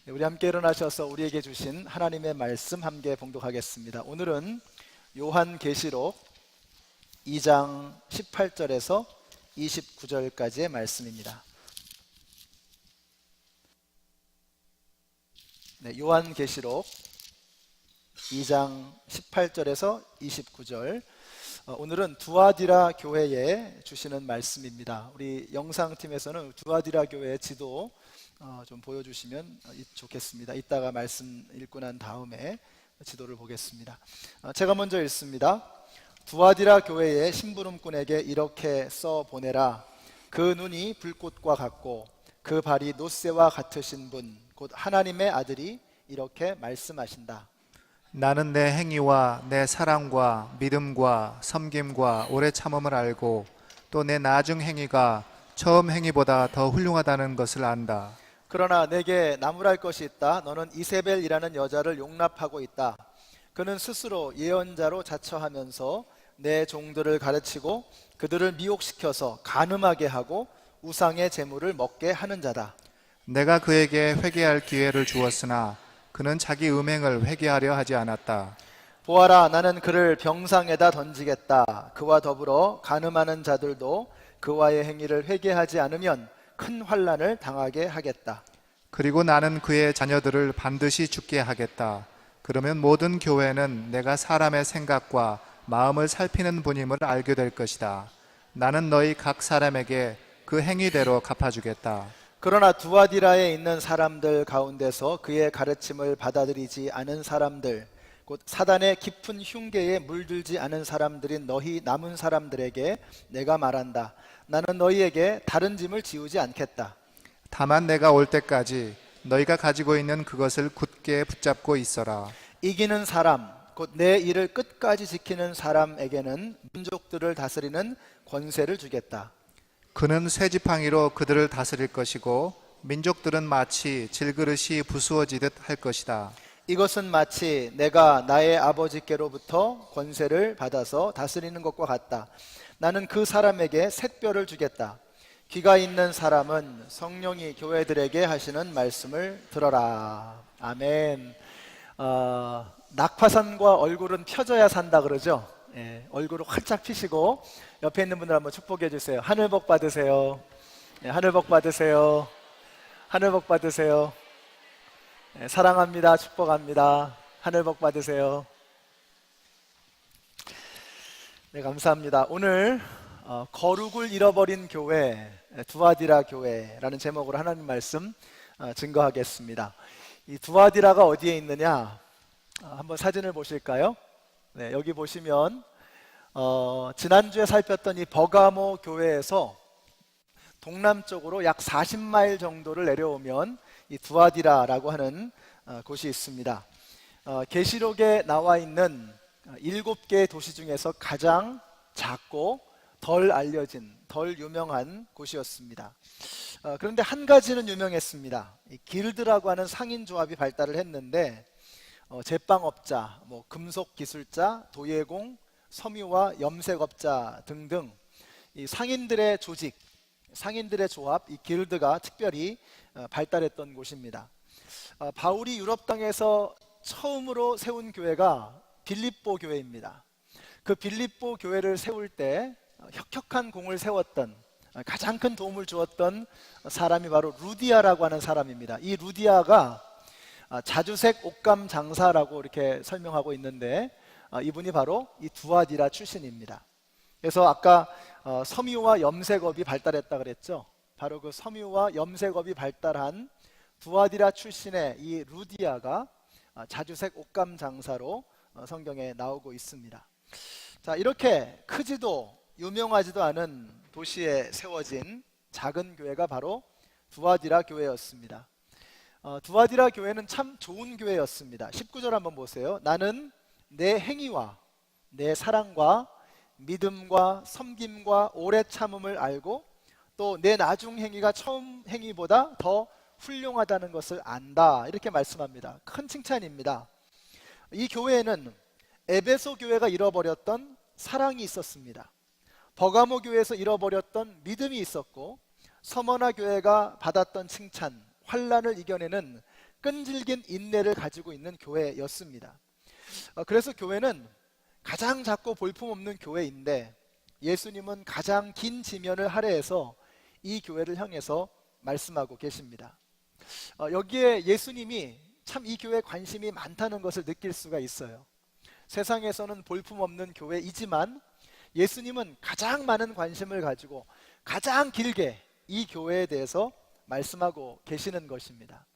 우리 함께 일어나셔서 우리에게 주신 하나님의 말씀 함께 봉독하겠습니다. 오늘은 요한계시록 2장 18절에서 29절까지의 말씀입니다. 요한계시록 2장 18절에서 29절. 오늘은 두아디라 교회에 주시는 말씀입니다. 우리 영상팀에서는 두아디라 교회의 지도 좀 보여주시면 좋겠습니다. 이따가 말씀 읽고 난 다음에 지도를 보겠습니다. 제가 먼저 읽습니다. 두아디라 교회의 심부름꾼에게 이렇게 써 보내라. 그 눈이 불꽃과 같고 그 발이 노새와 같으신 분, 곧 하나님의 아들이 이렇게 말씀하신다. 나는 내 행위와 내 사랑과 믿음과 섬김과 오래 참음을 알고 또 내 나중 행위가 처음 행위보다 더 훌륭하다는 것을 안다. 그러나 내게 나무랄 것이 있다. 너는 이세벨이라는 여자를 용납하고 있다. 그는 스스로 예언자로 자처하면서 내 종들을 가르치고 그들을 미혹시켜서 간음하게 하고 우상의 제물을 먹게 하는 자다. 내가 그에게 회개할 기회를 주었으나 그는 자기 음행을 회개하려 하지 않았다. 보아라, 나는 그를 병상에다 던지겠다. 그와 더불어 간음하는 자들도 그와의 행위를 회개하지 않으면 큰 환난을 당하게 하겠다. 그리고 나는 그의 자녀들을 반드시 죽게 하겠다. 그러면 모든 교회는 내가 사람의 생각과 마음을 살피는 분임을 알게 될 것이다. 나는 너희 각 사람에게 그 행위대로 갚아주겠다. 그러나 두아디라에 있는 사람들 가운데서 그의 가르침을 받아들이지 않은 사람들, 곧 사단의 깊은 흉계에 물들지 않은 사람들인 너희 남은 사람들에게 내가 말한다. 나는 너희에게 다른 짐을 지우지 않겠다. 다만 내가 올 때까지 너희가 가지고 있는 그것을 굳게 붙잡고 있어라. 이기는 사람, 곧 내 일을 끝까지 지키는 사람에게는 민족들을 다스리는 권세를 주겠다. 그는 쇠지팡이로 그들을 다스릴 것이고 민족들은 마치 질그릇이 부수어지듯 할 것이다. 이것은 마치 내가 나의 아버지께로부터 권세를 받아서 다스리는 것과 같다. 나는 그 사람에게 샛별을 주겠다. 귀가 있는 사람은 성령이 교회들에게 하시는 말씀을 들어라. 아멘. 낙화산과 얼굴은 펴져야 산다 그러죠. 얼굴을 활짝 피시고 옆에 있는 분들 한번 축복해 주세요. 하늘 복 받으세요. 하늘 복 받으세요. 하늘 복 받으세요. 사랑합니다. 축복합니다. 하늘 복 받으세요. 네, 감사합니다. 오늘 거룩을 잃어버린 교회, 두아디라 교회라는 제목으로 하나님 말씀 증거하겠습니다. 이 두아디라가 어디에 있느냐? 한번 사진을 보실까요? 네, 여기 보시면 지난주에 살폈던 이 버가모 교회에서 동남쪽으로 약 40마일 정도를 내려오면 이 두아디라라고 하는 곳이 있습니다. 계시록에 나와 있는 7개의 도시 중에서 가장 작고 덜 알려진, 덜 유명한 곳이었습니다. 그런데 한 가지는 유명했습니다. 이 길드라고 하는 상인조합이 발달을 했는데 제빵업자, 금속기술자, 도예공, 섬유와 염색업자 등등 이 상인들의 조직, 상인들의 조합, 이 길드가 특별히 발달했던 곳입니다. 바울이 유럽 땅에서 처음으로 세운 교회가 빌립보 교회입니다. 그 빌립보 교회를 세울 때 혁혁한 공을 세웠던, 가장 큰 도움을 주었던 사람이 바로 루디아라고 하는 사람입니다. 이 루디아가 자주색 옷감 장사라고 이렇게 설명하고 있는데 이분이 바로 이 두아디라 출신입니다. 그래서 아까 섬유와 염색업이 발달했다 그랬죠. 바로 그 섬유와 염색업이 발달한 두아디라 출신의 이 루디아가 자주색 옷감 장사로 성경에 나오고 있습니다. 자, 이렇게 크지도 유명하지도 않은 도시에 세워진 작은 교회가 바로 두아디라 교회였습니다. 두아디라 교회는 참 좋은 교회였습니다. 19절 한번 보세요. 나는 내 행위와 내 사랑과 믿음과 섬김과 오래 참음을 알고 또 내 나중 행위가 처음 행위보다 더 훌륭하다는 것을 안다. 이렇게 말씀합니다. 큰 칭찬입니다. 이 교회에는 에베소 교회가 잃어버렸던 사랑이 있었습니다. 버가모 교회에서 잃어버렸던 믿음이 있었고 서머나 교회가 받았던 칭찬, 환난을 이겨내는 끈질긴 인내를 가지고 있는 교회였습니다. 그래서 교회는 가장 작고 볼품없는 교회인데 예수님은 가장 긴 지면을 할애해서 이 교회를 향해서 말씀하고 계십니다. 여기에 예수님이 참 이 교회에 관심이 많다는 것을 느낄 수가 있어요. 세상에서는 볼품없는 교회이지만 예수님은 가장 많은 관심을 가지고 가장 길게 이 교회에 대해서 말씀하고 계시는 것입니다.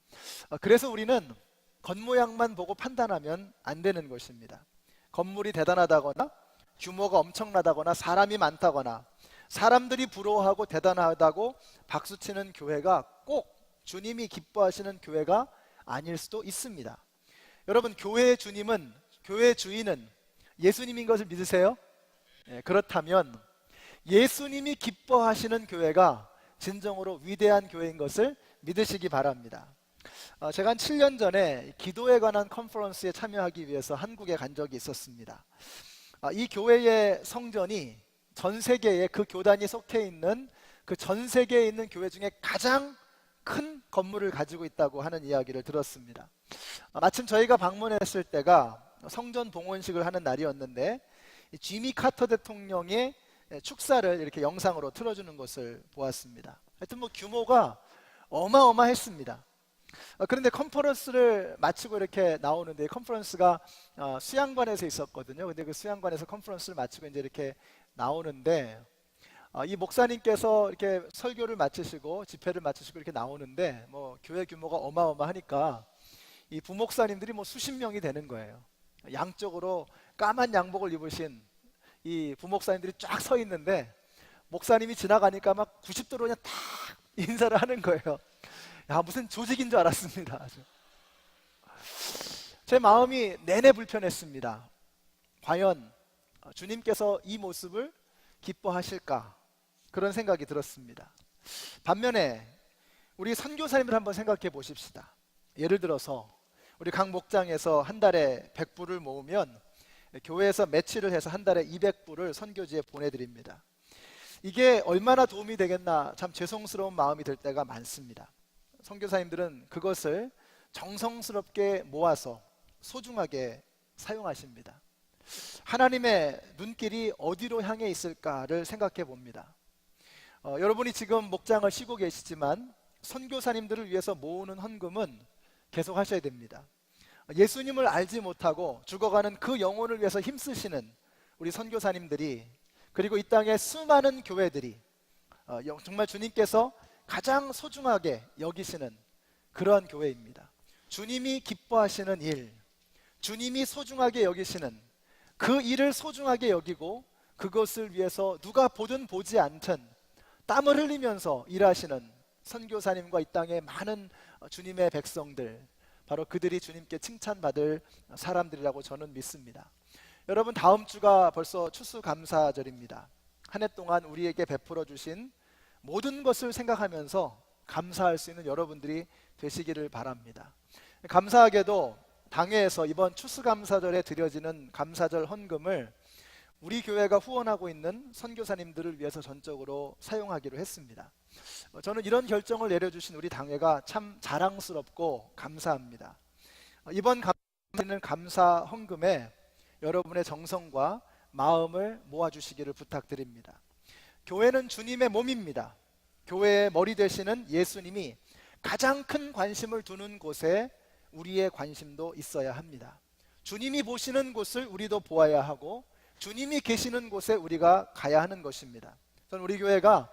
그래서 우리는 겉모양만 보고 판단하면 안 되는 것입니다. 건물이 대단하다거나 규모가 엄청나다거나 사람이 많다거나 사람들이 부러워하고 대단하다고 박수치는 교회가 꼭 주님이 기뻐하시는 교회가 아닐 수도 있습니다. 여러분, 교회의 주님은, 교회의 주인은 예수님인 것을 믿으세요? 그렇다면 예수님이 기뻐하시는 교회가 진정으로 위대한 교회인 것을 믿으시기 바랍니다. 제가 한 7년 전에 기도에 관한 컨퍼런스에 참여하기 위해서 한국에 간 적이 있었습니다. 이 교회의 성전이 전 세계에 그 교단이 속해 있는 그 전 세계에 있는 교회 중에 가장 큰 건물을 가지고 있다고 하는 이야기를 들었습니다. 마침 저희가 방문했을 때가 성전 봉헌식을 하는 날이었는데 지미 카터 대통령의 축사를 이렇게 영상으로 틀어주는 것을 보았습니다. 하여튼 뭐 규모가 어마어마했습니다. 그런데 컨퍼런스를 마치고 이렇게 나오는데, 컨퍼런스가 수양관에서 있었거든요. 근데 그 수양관에서 컨퍼런스를 마치고 이제 이렇게 나오는데 이 목사님께서 이렇게 설교를 마치시고 집회를 마치시고 이렇게 나오는데 뭐 교회 규모가 어마어마하니까 이 부목사님들이 뭐 수십 명이 되는 거예요. 양쪽으로 까만 양복을 입으신 이 부목사님들이 쫙 서 있는데 목사님이 지나가니까 막 90도로 그냥 탁 인사를 하는 거예요. 야, 무슨 조직인 줄 알았습니다. 아주. 제 마음이 내내 불편했습니다. 과연 주님께서 이 모습을 기뻐하실까? 그런 생각이 들었습니다. 반면에 우리 선교사님을 한번 생각해 보십시다. 예를 들어서 우리 각 목장에서 한 달에 100불을 모으면 교회에서 매치를 해서 한 달에 200불을 선교지에 보내드립니다. 이게 얼마나 도움이 되겠나 참 죄송스러운 마음이 들 때가 많습니다. 선교사님들은 그것을 정성스럽게 모아서 소중하게 사용하십니다. 하나님의 눈길이 어디로 향해 있을까를 생각해 봅니다. 여러분이 지금 목장을 쉬고 계시지만 선교사님들을 위해서 모으는 헌금은 계속 하셔야 됩니다. 예수님을 알지 못하고 죽어가는 그 영혼을 위해서 힘쓰시는 우리 선교사님들이, 그리고 이 땅의 수많은 교회들이 정말 주님께서 가장 소중하게 여기시는 그러한 교회입니다. 주님이 기뻐하시는 일, 주님이 소중하게 여기시는 그 일을 소중하게 여기고 그것을 위해서 누가 보든 보지 않든 땀을 흘리면서 일하시는 선교사님과 이 땅의 많은 주님의 백성들, 바로 그들이 주님께 칭찬받을 사람들이라고 저는 믿습니다. 여러분, 다음 주가 벌써 추수감사절입니다. 한 해 동안 우리에게 베풀어 주신 모든 것을 생각하면서 감사할 수 있는 여러분들이 되시기를 바랍니다. 감사하게도 당회에서 이번 추수감사절에 드려지는 감사절 헌금을 우리 교회가 후원하고 있는 선교사님들을 위해서 전적으로 사용하기로 했습니다. 저는 이런 결정을 내려주신 우리 당회가 참 자랑스럽고 감사합니다. 이번 감사는 감사 헌금에 여러분의 정성과 마음을 모아주시기를 부탁드립니다. 교회는 주님의 몸입니다. 교회의 머리 되시는 예수님이 가장 큰 관심을 두는 곳에 우리의 관심도 있어야 합니다. 주님이 보시는 곳을 우리도 보아야 하고 주님이 계시는 곳에 우리가 가야 하는 것입니다. 저는 우리 교회가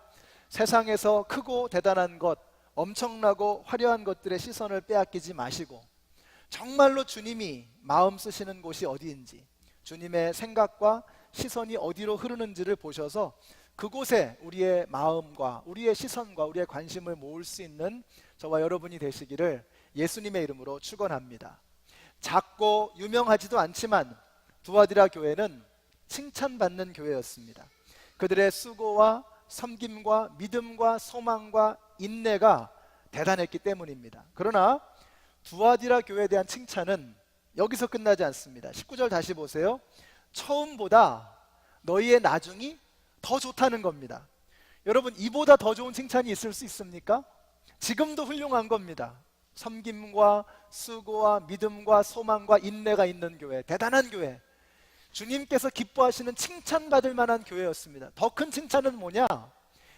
세상에서 크고 대단한 것, 엄청나고 화려한 것들의 시선을 빼앗기지 마시고 정말로 주님이 마음 쓰시는 곳이 어디인지, 주님의 생각과 시선이 어디로 흐르는지를 보셔서 그곳에 우리의 마음과 우리의 시선과 우리의 관심을 모을 수 있는 저와 여러분이 되시기를 예수님의 이름으로 축원합니다. 작고 유명하지도 않지만 두아디라 교회는 칭찬받는 교회였습니다. 그들의 수고와 섬김과 믿음과 소망과 인내가 대단했기 때문입니다. 그러나 두아디라 교회에 대한 칭찬은 여기서 끝나지 않습니다. 19절 다시 보세요. 처음보다 너희의 나중이 더 좋다는 겁니다. 여러분, 이보다 더 좋은 칭찬이 있을 수 있습니까? 지금도 훌륭한 겁니다. 섬김과 수고와 믿음과 소망과 인내가 있는 교회, 대단한 교회, 주님께서 기뻐하시는 칭찬받을 만한 교회였습니다. 더 큰 칭찬은 뭐냐?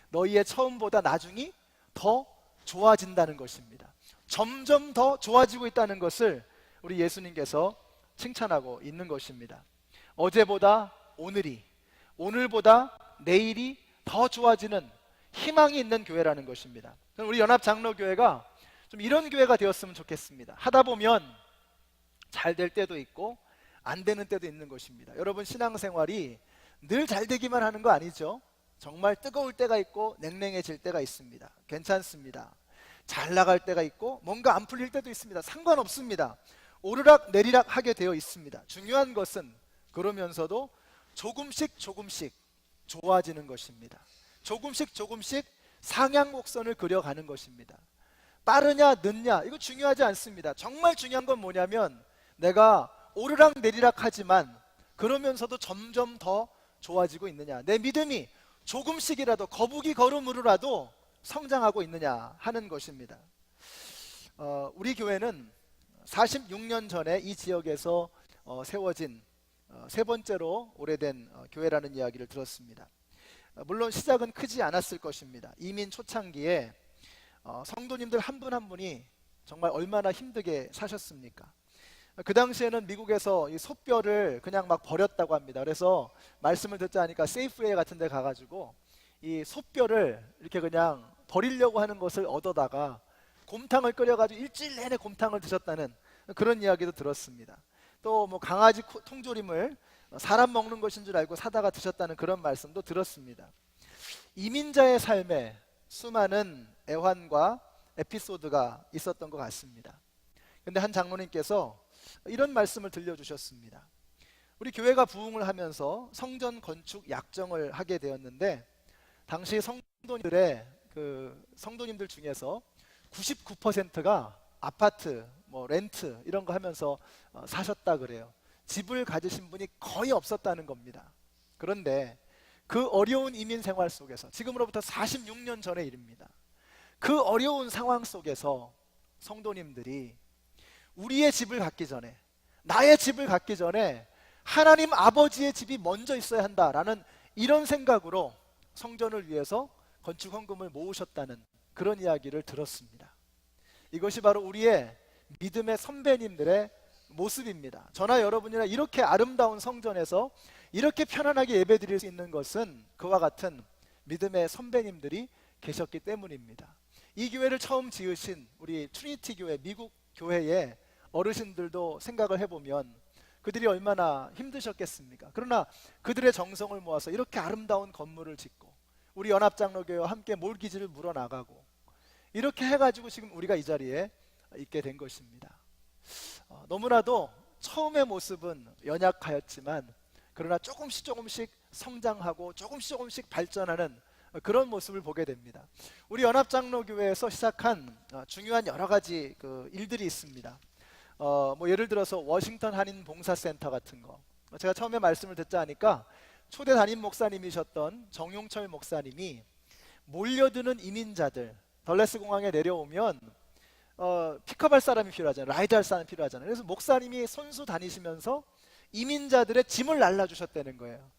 너희의 처음보다 나중이 더 좋아진다는 것입니다. 점점 더 좋아지고 있다는 것을 우리 예수님께서 칭찬하고 있는 것입니다. 어제보다 오늘이, 오늘보다 내일이 더 좋아지는 희망이 있는 교회라는 것입니다. 저는 우리 연합장로교회가 좀 이런 교회가 되었으면 좋겠습니다. 하다 보면 잘 될 때도 있고 안 되는 때도 있는 것입니다. 여러분, 신앙생활이 늘 잘 되기만 하는 거 아니죠? 정말 뜨거울 때가 있고 냉랭해질 때가 있습니다. 괜찮습니다. 잘 나갈 때가 있고 뭔가 안 풀릴 때도 있습니다. 상관없습니다. 오르락 내리락 하게 되어 있습니다. 중요한 것은 그러면서도 조금씩 좋아지는 것입니다. 조금씩 상향곡선을 그려가는 것입니다. 빠르냐 늦냐 이거 중요하지 않습니다. 정말 중요한 건 뭐냐면 내가 오르락 내리락 하지만 그러면서도 점점 더 좋아지고 있느냐, 내 믿음이 조금씩이라도 거북이 걸음으로라도 성장하고 있느냐 하는 것입니다. 우리 교회는 46년 전에 이 지역에서 세워진 세 번째로 오래된 교회라는 이야기를 들었습니다. 물론 시작은 크지 않았을 것입니다. 이민 초창기에 성도님들 한 분 한 분이 정말 얼마나 힘들게 사셨습니까? 그 당시에는 미국에서 이 소뼈를 그냥 막 버렸다고 합니다. 그래서 말씀을 듣자 하니까 세이프웨이 같은 데 가가지고 이 소뼈를 이렇게 그냥 버리려고 하는 것을 얻어다가 곰탕을 끓여가지고 일주일 내내 곰탕을 드셨다는 그런 이야기도 들었습니다. 또 뭐 강아지 통조림을 사람 먹는 것인 줄 알고 사다가 드셨다는 그런 말씀도 들었습니다. 이민자의 삶에 수많은 애환과 에피소드가 있었던 것 같습니다. 근데 한 장로님께서 이런 말씀을 들려주셨습니다. 우리 교회가 부흥을 하면서 성전 건축 약정을 하게 되었는데 당시 성도님들 중에서 99%가 아파트, 뭐 렌트 이런 거 하면서 사셨다 그래요. 집을 가지신 분이 거의 없었다는 겁니다. 그런데 그 어려운 이민 생활 속에서 지금으로부터 46년 전의 일입니다. 그 어려운 상황 속에서 성도님들이 우리의 집을 갖기 전에, 나의 집을 갖기 전에 하나님 아버지의 집이 먼저 있어야 한다라는 이런 생각으로 성전을 위해서 건축 헌금을 모으셨다는 그런 이야기를 들었습니다. 이것이 바로 우리의 믿음의 선배님들의 모습입니다. 저나 여러분이나 이렇게 아름다운 성전에서 이렇게 편안하게 예배드릴 수 있는 것은 그와 같은 믿음의 선배님들이 계셨기 때문입니다. 이 교회를 처음 지으신 우리 트리니티 교회, 미국 교회의 어르신들도 생각을 해보면 그들이 얼마나 힘드셨겠습니까? 그러나 그들의 정성을 모아서 이렇게 아름다운 건물을 짓고 우리 연합장로교회와 함께 몰기지를 물어나가고 이렇게 해가지고 지금 우리가 이 자리에 있게 된 것입니다. 너무나도 처음의 모습은 연약하였지만 그러나 조금씩 성장하고 조금씩 발전하는 그런 모습을 보게 됩니다. 우리 연합장로교회에서 시작한 중요한 여러 가지 일들이 있습니다. 뭐 예를 들어서 워싱턴 한인 봉사센터 같은 거, 제가 처음에 말씀을 듣자 하니까 초대 담임 목사님이셨던 정용철 목사님이 몰려드는 이민자들, 덜레스 공항에 내려오면 픽업할 사람이 필요하잖아요. 라이드할 사람이 필요하잖아요. 그래서 목사님이 손수 다니시면서 이민자들의 짐을 날라주셨다는 거예요.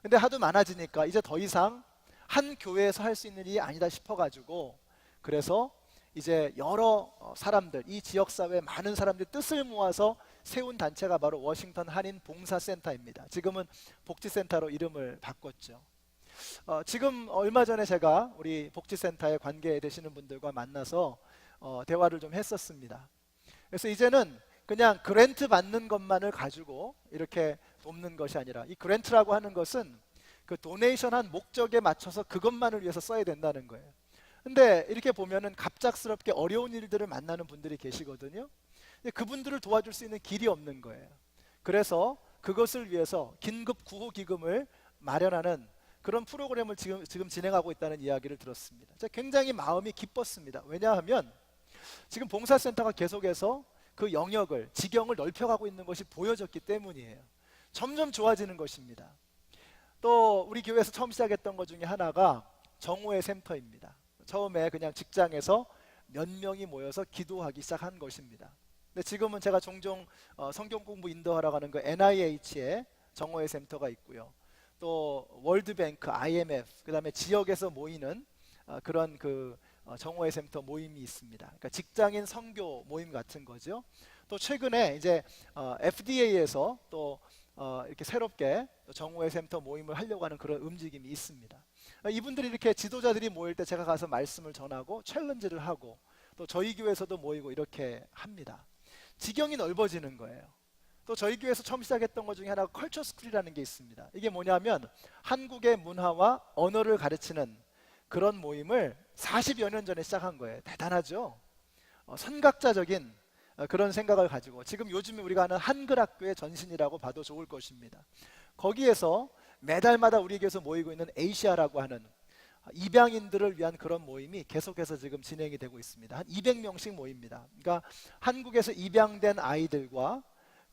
근데 하도 많아지니까 이제 더 이상 한 교회에서 할 수 있는 일이 아니다 싶어가지고 그래서 이제 여러 사람들, 이 지역사회 많은 사람들이 뜻을 모아서 세운 단체가 바로 워싱턴 한인 봉사센터입니다. 지금은 복지센터로 이름을 바꿨죠. 지금 얼마 전에 제가 우리 복지센터에 관계되시는 분들과 만나서 대화를 좀 했었습니다. 그래서 이제는 그냥 그랜트 받는 것만을 가지고 이렇게 돕는 것이 아니라 이 그랜트라고 하는 것은 그 도네이션한 목적에 맞춰서 그것만을 위해서 써야 된다는 거예요. 근데 이렇게 보면은 갑작스럽게 어려운 일들을 만나는 분들이 계시거든요. 근데 그분들을 도와줄 수 있는 길이 없는 거예요. 그래서 그것을 위해서 긴급 구호 기금을 마련하는 그런 프로그램을 지금 진행하고 있다는 이야기를 들었습니다. 제가 굉장히 마음이 기뻤습니다. 왜냐하면 지금 봉사센터가 계속해서 그 영역을, 지경을 넓혀가고 있는 것이 보여졌기 때문이에요. 점점 좋아지는 것입니다. 또 우리 교회에서 처음 시작했던 것 중에 하나가 정오의 센터입니다. 처음에 그냥 직장에서 몇 명이 모여서 기도하기 시작한 것입니다. 근데 지금은 제가 종종 성경 공부 인도하러 가는 그 NIH의 정오회 센터가 있고요. 또 월드뱅크, IMF, 그다음에 지역에서 모이는 그런 그 정오회 센터 모임이 있습니다. 그러니까 직장인 선교 모임 같은 거죠. 또 최근에 이제 FDA에서 또 이렇게 새롭게 정오회 센터 모임을 하려고 하는 그런 움직임이 있습니다. 이분들이 이렇게 지도자들이 모일 때 제가 가서 말씀을 전하고 챌린지를 하고 또 저희 교회에서도 모이고 이렇게 합니다. 지경이 넓어지는 거예요. 또 저희 교회에서 처음 시작했던 것 중에 하나가 컬처 스쿨이라는 게 있습니다. 이게 뭐냐면 한국의 문화와 언어를 가르치는 그런 모임을 40여 년 전에 시작한 거예요. 대단하죠? 선각자적인 그런 생각을 가지고 지금 요즘에 우리가 하는 한글학교의 전신이라고 봐도 좋을 것입니다. 거기에서 매달마다 우리 교회에서 모이고 있는 에이시아라고 하는 입양인들을 위한 그런 모임이 계속해서 지금 진행이 되고 있습니다. 한 200명씩 모입니다. 그러니까 한국에서 입양된 아이들과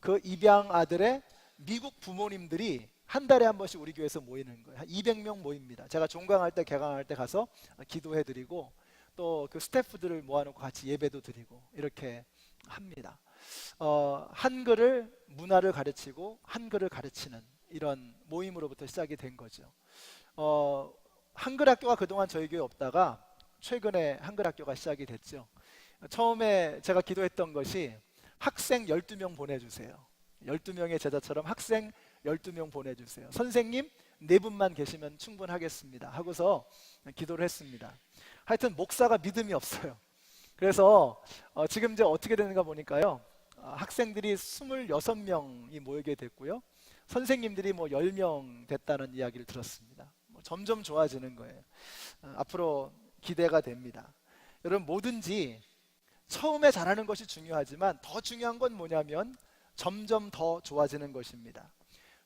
그 입양 아들의 미국 부모님들이 한 달에 한 번씩 우리 교회에서 모이는 거예요. 한 200명 모입니다. 제가 종강할 때 개강할 때 가서 기도해드리고 또 그 스태프들을 모아놓고 같이 예배도 드리고 이렇게 합니다. 한글을 문화를 가르치고 한글을 가르치는 이런 모임으로부터 시작이 된 거죠. 한글 학교가 그동안 저희 교회에 없다가 최근에 한글 학교가 시작이 됐죠. 처음에 제가 기도했던 것이 학생 12명 보내주세요. 12명의 제자처럼 학생 12명 보내주세요. 선생님 4분만 계시면 충분하겠습니다 하고서 기도를 했습니다. 하여튼 목사가 믿음이 없어요. 그래서 지금 이제 어떻게 되는가 보니까요, 학생들이 26명이 모이게 됐고요, 선생님들이 뭐 10명 됐다는 이야기를 들었습니다. 점점 좋아지는 거예요. 앞으로 기대가 됩니다. 여러분, 뭐든지 처음에 잘하는 것이 중요하지만 더 중요한 건 뭐냐면 점점 더 좋아지는 것입니다.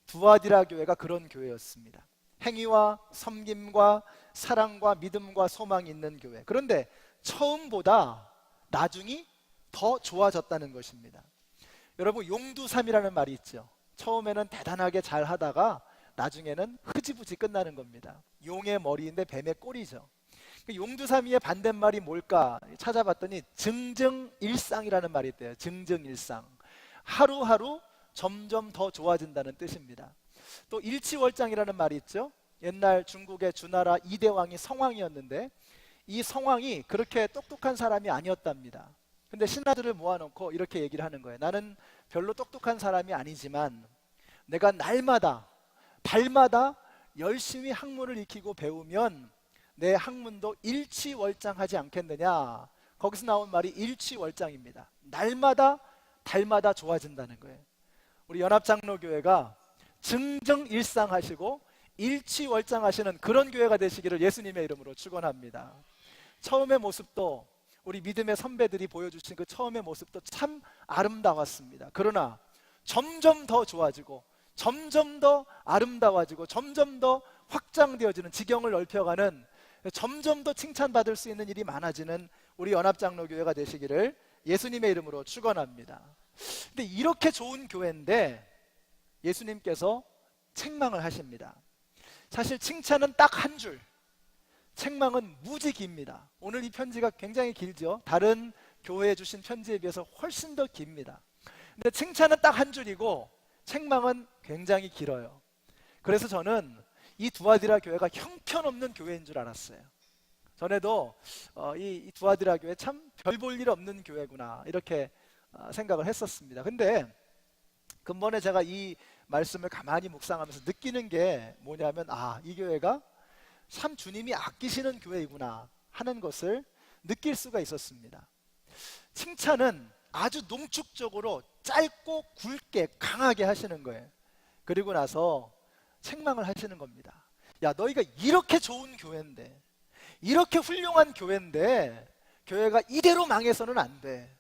두아디라 교회가 그런 교회였습니다. 행위와 섬김과 사랑과 믿음과 소망이 있는 교회. 그런데 처음보다 나중이 더 좋아졌다는 것입니다. 여러분, 용두삼이라는 말이 있죠. 처음에는 대단하게 잘 하다가 나중에는 흐지부지 끝나는 겁니다. 용의 머리인데 뱀의 꼬리죠. 용두삼이의 반대말이 뭘까 찾아봤더니 증증일상이라는 말이 있대요. 증증일상. 하루하루 점점 더 좋아진다는 뜻입니다. 또 일치월장이라는 말이 있죠. 옛날 중국의 주나라 2대 왕이 성왕이었는데 이 성왕이 그렇게 똑똑한 사람이 아니었답니다. 근데 신하들을 모아놓고 이렇게 얘기를 하는 거예요. 나는 별로 똑똑한 사람이 아니지만 내가 날마다 달마다 열심히 학문을 익히고 배우면 내 학문도 일치월장하지 않겠느냐. 거기서 나온 말이 일치월장입니다. 날마다 달마다 좋아진다는 거예요. 우리 연합장로교회가 증증일상하시고 일치월장하시는 그런 교회가 되시기를 예수님의 이름으로 축원합니다. 처음의 모습도 우리 믿음의 선배들이 보여주신 그 처음의 모습도 참 아름다웠습니다. 그러나 점점 더 좋아지고 점점 더 아름다워지고 점점 더 확장되어지는, 지경을 넓혀가는, 점점 더 칭찬받을 수 있는 일이 많아지는 우리 연합장로교회가 되시기를 예수님의 이름으로 축원합니다. 근데 이렇게 좋은 교회인데 예수님께서 책망을 하십니다. 사실 칭찬은 딱 한 줄, 책망은 무지 깁니다. 오늘 이 편지가 굉장히 길죠. 다른 교회에 주신 편지에 비해서 훨씬 더 깁니다. 근데 칭찬은 딱 한 줄이고 책망은 굉장히 길어요. 그래서 저는 이 두아디라 교회가 형편없는 교회인 줄 알았어요. 전에도 이 두아디라 교회 참 별 볼 일 없는 교회구나 이렇게 생각을 했었습니다. 근데 근본에 제가 이 말씀을 가만히 묵상하면서 느끼는 게 뭐냐면, 이 교회가 참 주님이 아끼시는 교회이구나 하는 것을 느낄 수가 있었습니다. 칭찬은 아주 농축적으로 짧고 굵게 강하게 하시는 거예요. 그리고 나서 책망을 하시는 겁니다. 야, 너희가 이렇게 좋은 교회인데, 이렇게 훌륭한 교회인데 교회가 이대로 망해서는 안 돼,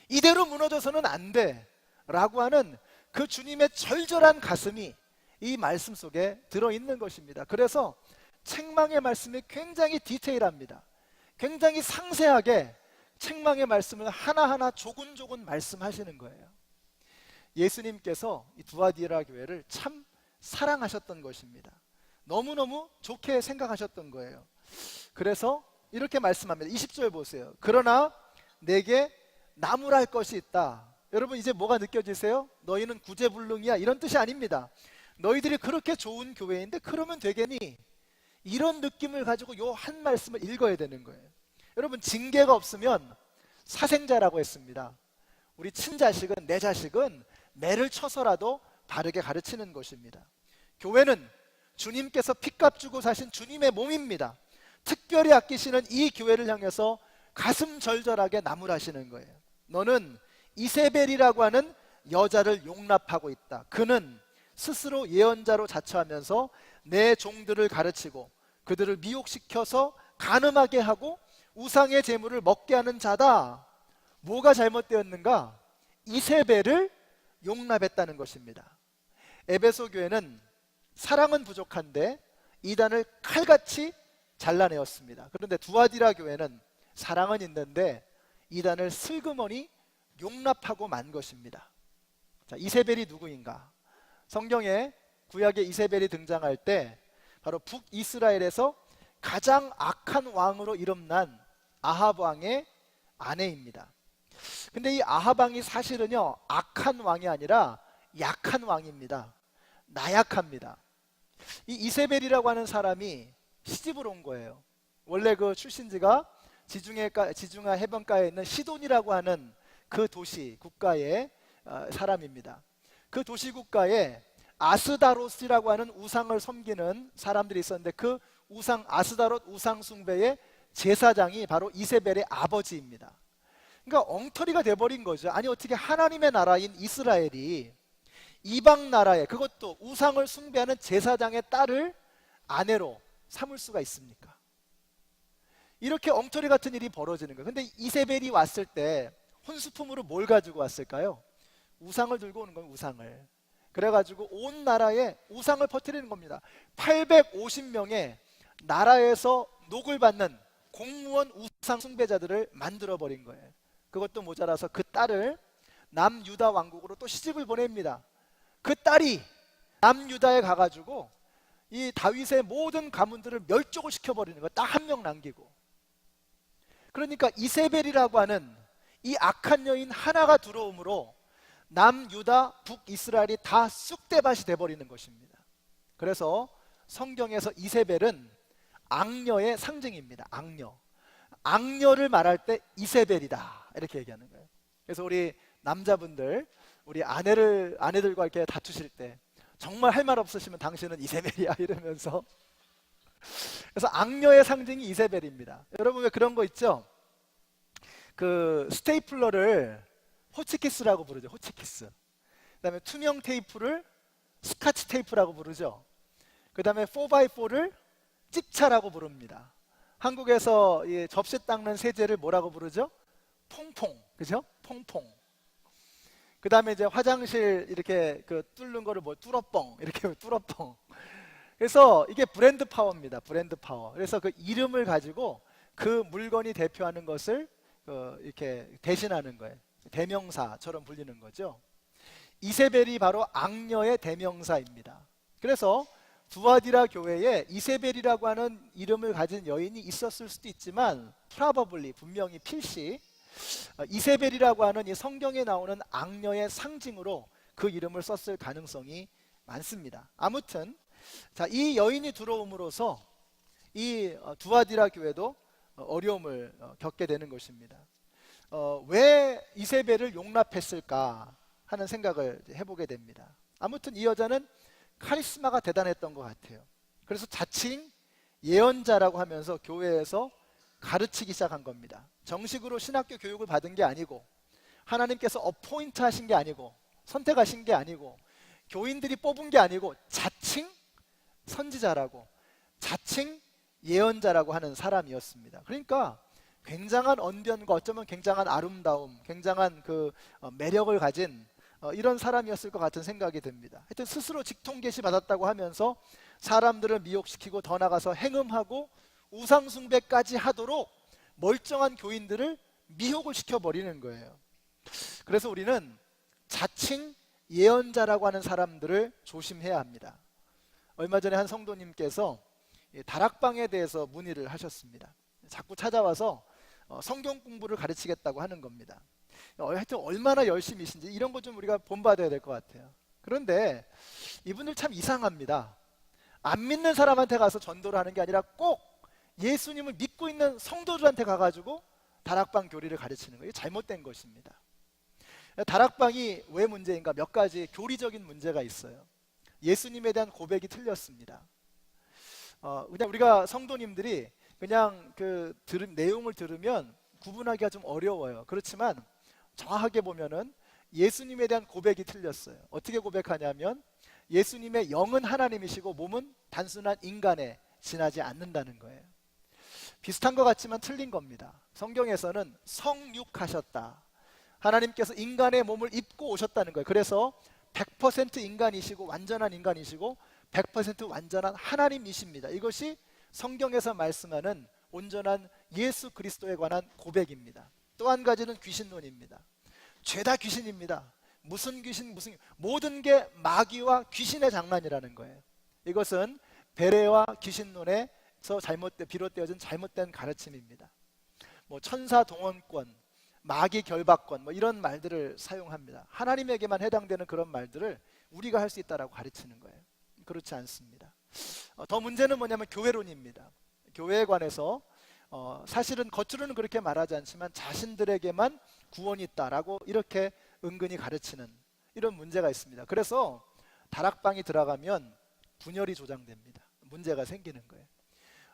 이대로 무너져서는 안 돼 라고 하는 그 주님의 절절한 가슴이 이 말씀 속에 들어있는 것입니다. 그래서 책망의 말씀이 굉장히 디테일합니다. 굉장히 상세하게 책망의 말씀을 하나하나 조근조근 말씀하시는 거예요. 예수님께서 이 두아디라 교회를 참 사랑하셨던 것입니다. 너무너무 좋게 생각하셨던 거예요. 그래서 이렇게 말씀합니다. 20절 보세요. 그러나 내게 나무랄 것이 있다. 여러분 이제 뭐가 느껴지세요? 너희는 구제불능이야, 이런 뜻이 아닙니다. 너희들이 그렇게 좋은 교회인데 그러면 되겠니? 이런 느낌을 가지고 요 한 말씀을 읽어야 되는 거예요. 여러분 징계가 없으면 사생자라고 했습니다. 우리 친자식은, 내 자식은 매를 쳐서라도 바르게 가르치는 것입니다. 교회는 주님께서 핏값 주고 사신 주님의 몸입니다. 특별히 아끼시는 이 교회를 향해서 가슴 절절하게 나무라시는 거예요. 너는 이세벨이라고 하는 여자를 용납하고 있다. 그는 스스로 예언자로 자처하면서 내 종들을 가르치고 그들을 미혹시켜서 간음하게 하고 우상의 재물을 먹게 하는 자다. 뭐가 잘못되었는가? 이세벨을 용납했다는 것입니다. 에베소 교회는 사랑은 부족한데 이단을 칼같이 잘라내었습니다. 그런데 두아디라 교회는 사랑은 있는데 이단을 슬그머니 용납하고 만 것입니다. 자, 이세벨이 누구인가? 성경에 구약의 이세벨이 등장할 때 바로 북이스라엘에서 가장 악한 왕으로 이름난 아합 왕의 아내입니다. 근데 이 아합 왕이 사실은요, 악한 왕이 아니라 약한 왕입니다. 나약합니다. 이 이세벨이라고 하는 사람이 시집을 온 거예요. 원래 그 출신지가 지중해 해변가에 있는 시돈이라고 하는 그 도시 국가의 사람입니다. 그 도시 국가에 아스다롯이라고 하는 우상을 섬기는 사람들이 있었는데 그 우상 아스다롯 우상 숭배의 제사장이 바로 이세벨의 아버지입니다. 그러니까 엉터리가 돼버린 거죠. 아니 어떻게 하나님의 나라인 이스라엘이 이방 나라에, 그것도 우상을 숭배하는 제사장의 딸을 아내로 삼을 수가 있습니까? 이렇게 엉터리 같은 일이 벌어지는 거예요. 근데 이세벨이 왔을 때 혼수품으로 뭘 가지고 왔을까요? 우상을 들고 오는 거예요. 우상을. 그래가지고 온 나라에 우상을 퍼뜨리는 겁니다. 850명의 나라에서 녹을 받는 공무원 우상 숭배자들을 만들어버린 거예요. 그것도 모자라서 그 딸을 남유다 왕국으로 또 시집을 보냅니다. 그 딸이 남유다에 가가지고 이 다윗의 모든 가문들을 멸족을 시켜버리는 거예요. 딱 한 명 남기고. 그러니까 이세벨이라고 하는 이 악한 여인 하나가 들어옴으로 남유다, 북이스라엘이 다 쑥대밭이 돼버리는 것입니다. 그래서 성경에서 이세벨은 악녀의 상징입니다. 악녀를 말할 때 이세벨이다 이렇게 얘기하는 거예요. 그래서 우리 남자분들, 우리 아내들과 이렇게 다투실 때 정말 할 말 없으시면 당신은 이세벨이야 이러면서, 그래서 악녀의 상징이 이세벨입니다. 여러분 왜 그런 거 있죠? 그 스테이플러를 호치키스라고 부르죠. 호치키스. 그다음에 투명 테이프를 스카치 테이프라고 부르죠. 그다음에 4x4를 찍차라고 부릅니다. 한국에서 이 접시 닦는 세제를 뭐라고 부르죠? 퐁퐁. 그죠? 퐁퐁. 그다음에 이제 화장실 이렇게 그 뚫는 거를 뭐 뚫어뻥, 이렇게 뚫어뻥. 그래서 이게 브랜드 파워입니다. 브랜드 파워. 그래서 그 이름을 가지고 그 물건이 대표하는 것을 이렇게 대신하는 거예요. 대명사처럼 불리는 거죠. 이세벨이 바로 악녀의 대명사입니다. 그래서 두아디라 교회에 이세벨이라고 하는 이름을 가진 여인이 있었을 수도 있지만 probably, 분명히 필시 이세벨이라고 하는 이 성경에 나오는 악녀의 상징으로 그 이름을 썼을 가능성이 많습니다. 아무튼 자, 이 여인이 들어옴으로써 이 두아디라 교회도 어려움을 겪게 되는 것입니다. 왜 이세벨을 용납했을까 하는 생각을 해보게 됩니다. 아무튼 이 여자는 카리스마가 대단했던 것 같아요. 그래서 자칭 예언자라고 하면서 교회에서 가르치기 시작한 겁니다. 정식으로 신학교 교육을 받은 게 아니고, 하나님께서 어포인트 하신 게 아니고, 선택하신 게 아니고, 교인들이 뽑은 게 아니고, 자칭 선지자라고, 자칭 예언자라고 하는 사람이었습니다. 그러니까 굉장한 언변과 어쩌면 굉장한 아름다움, 굉장한 그 매력을 가진 이런 사람이었을 것 같은 생각이 듭니다. 하여튼 스스로 직통 계시 받았다고 하면서 사람들을 미혹시키고 더 나가서 행음하고 우상 숭배까지 하도록 멀쩡한 교인들을 미혹을 시켜버리는 거예요. 그래서 우리는 자칭 예언자라고 하는 사람들을 조심해야 합니다. 얼마 전에 한 성도님께서 다락방에 대해서 문의를 하셨습니다. 자꾸 찾아와서 성경 공부를 가르치겠다고 하는 겁니다. 하여튼 얼마나 열심히신지 이런 거 좀 우리가 본받아야 될 것 같아요. 그런데 이분들 참 이상합니다. 안 믿는 사람한테 가서 전도를 하는 게 아니라 꼭 예수님을 믿고 있는 성도들한테 가가지고 다락방 교리를 가르치는 거예요. 이게 잘못된 것입니다. 다락방이 왜 문제인가? 몇 가지 교리적인 문제가 있어요. 예수님에 대한 고백이 틀렸습니다. 그냥 우리가 성도님들이 그냥 내용을 들으면 구분하기가 좀 어려워요. 그렇지만 정확하게 보면은 예수님에 대한 고백이 틀렸어요. 어떻게 고백하냐면 예수님의 영은 하나님이시고 몸은 단순한 인간에 지나지 않는다는 거예요. 비슷한 것 같지만 틀린 겁니다. 성경에서는 성육하셨다. 하나님께서 인간의 몸을 입고 오셨다는 거예요. 그래서 100% 인간이시고 완전한 인간이시고 100% 완전한 하나님이십니다. 이것이 성경에서 말씀하는 온전한 예수 그리스도에 관한 고백입니다. 또 한 가지는 귀신론입니다. 죄다 귀신입니다. 무슨 귀신 모든 게 마귀와 귀신의 장난이라는 거예요. 이것은 베레와 귀신론에서 비롯되어진 잘못된 가르침입니다. 천사 동원권, 마귀 결박권 이런 말들을 사용합니다. 하나님에게만 해당되는 그런 말들을 우리가 할 수 있다라고 가르치는 거예요. 그렇지 않습니다. 더 문제는 뭐냐면 교회론입니다. 교회에 관해서 사실은 겉으로는 그렇게 말하지 않지만 자신들에게만 구원이 있다라고 이렇게 은근히 가르치는 이런 문제가 있습니다. 그래서 다락방이 들어가면 분열이 조장됩니다. 문제가 생기는 거예요.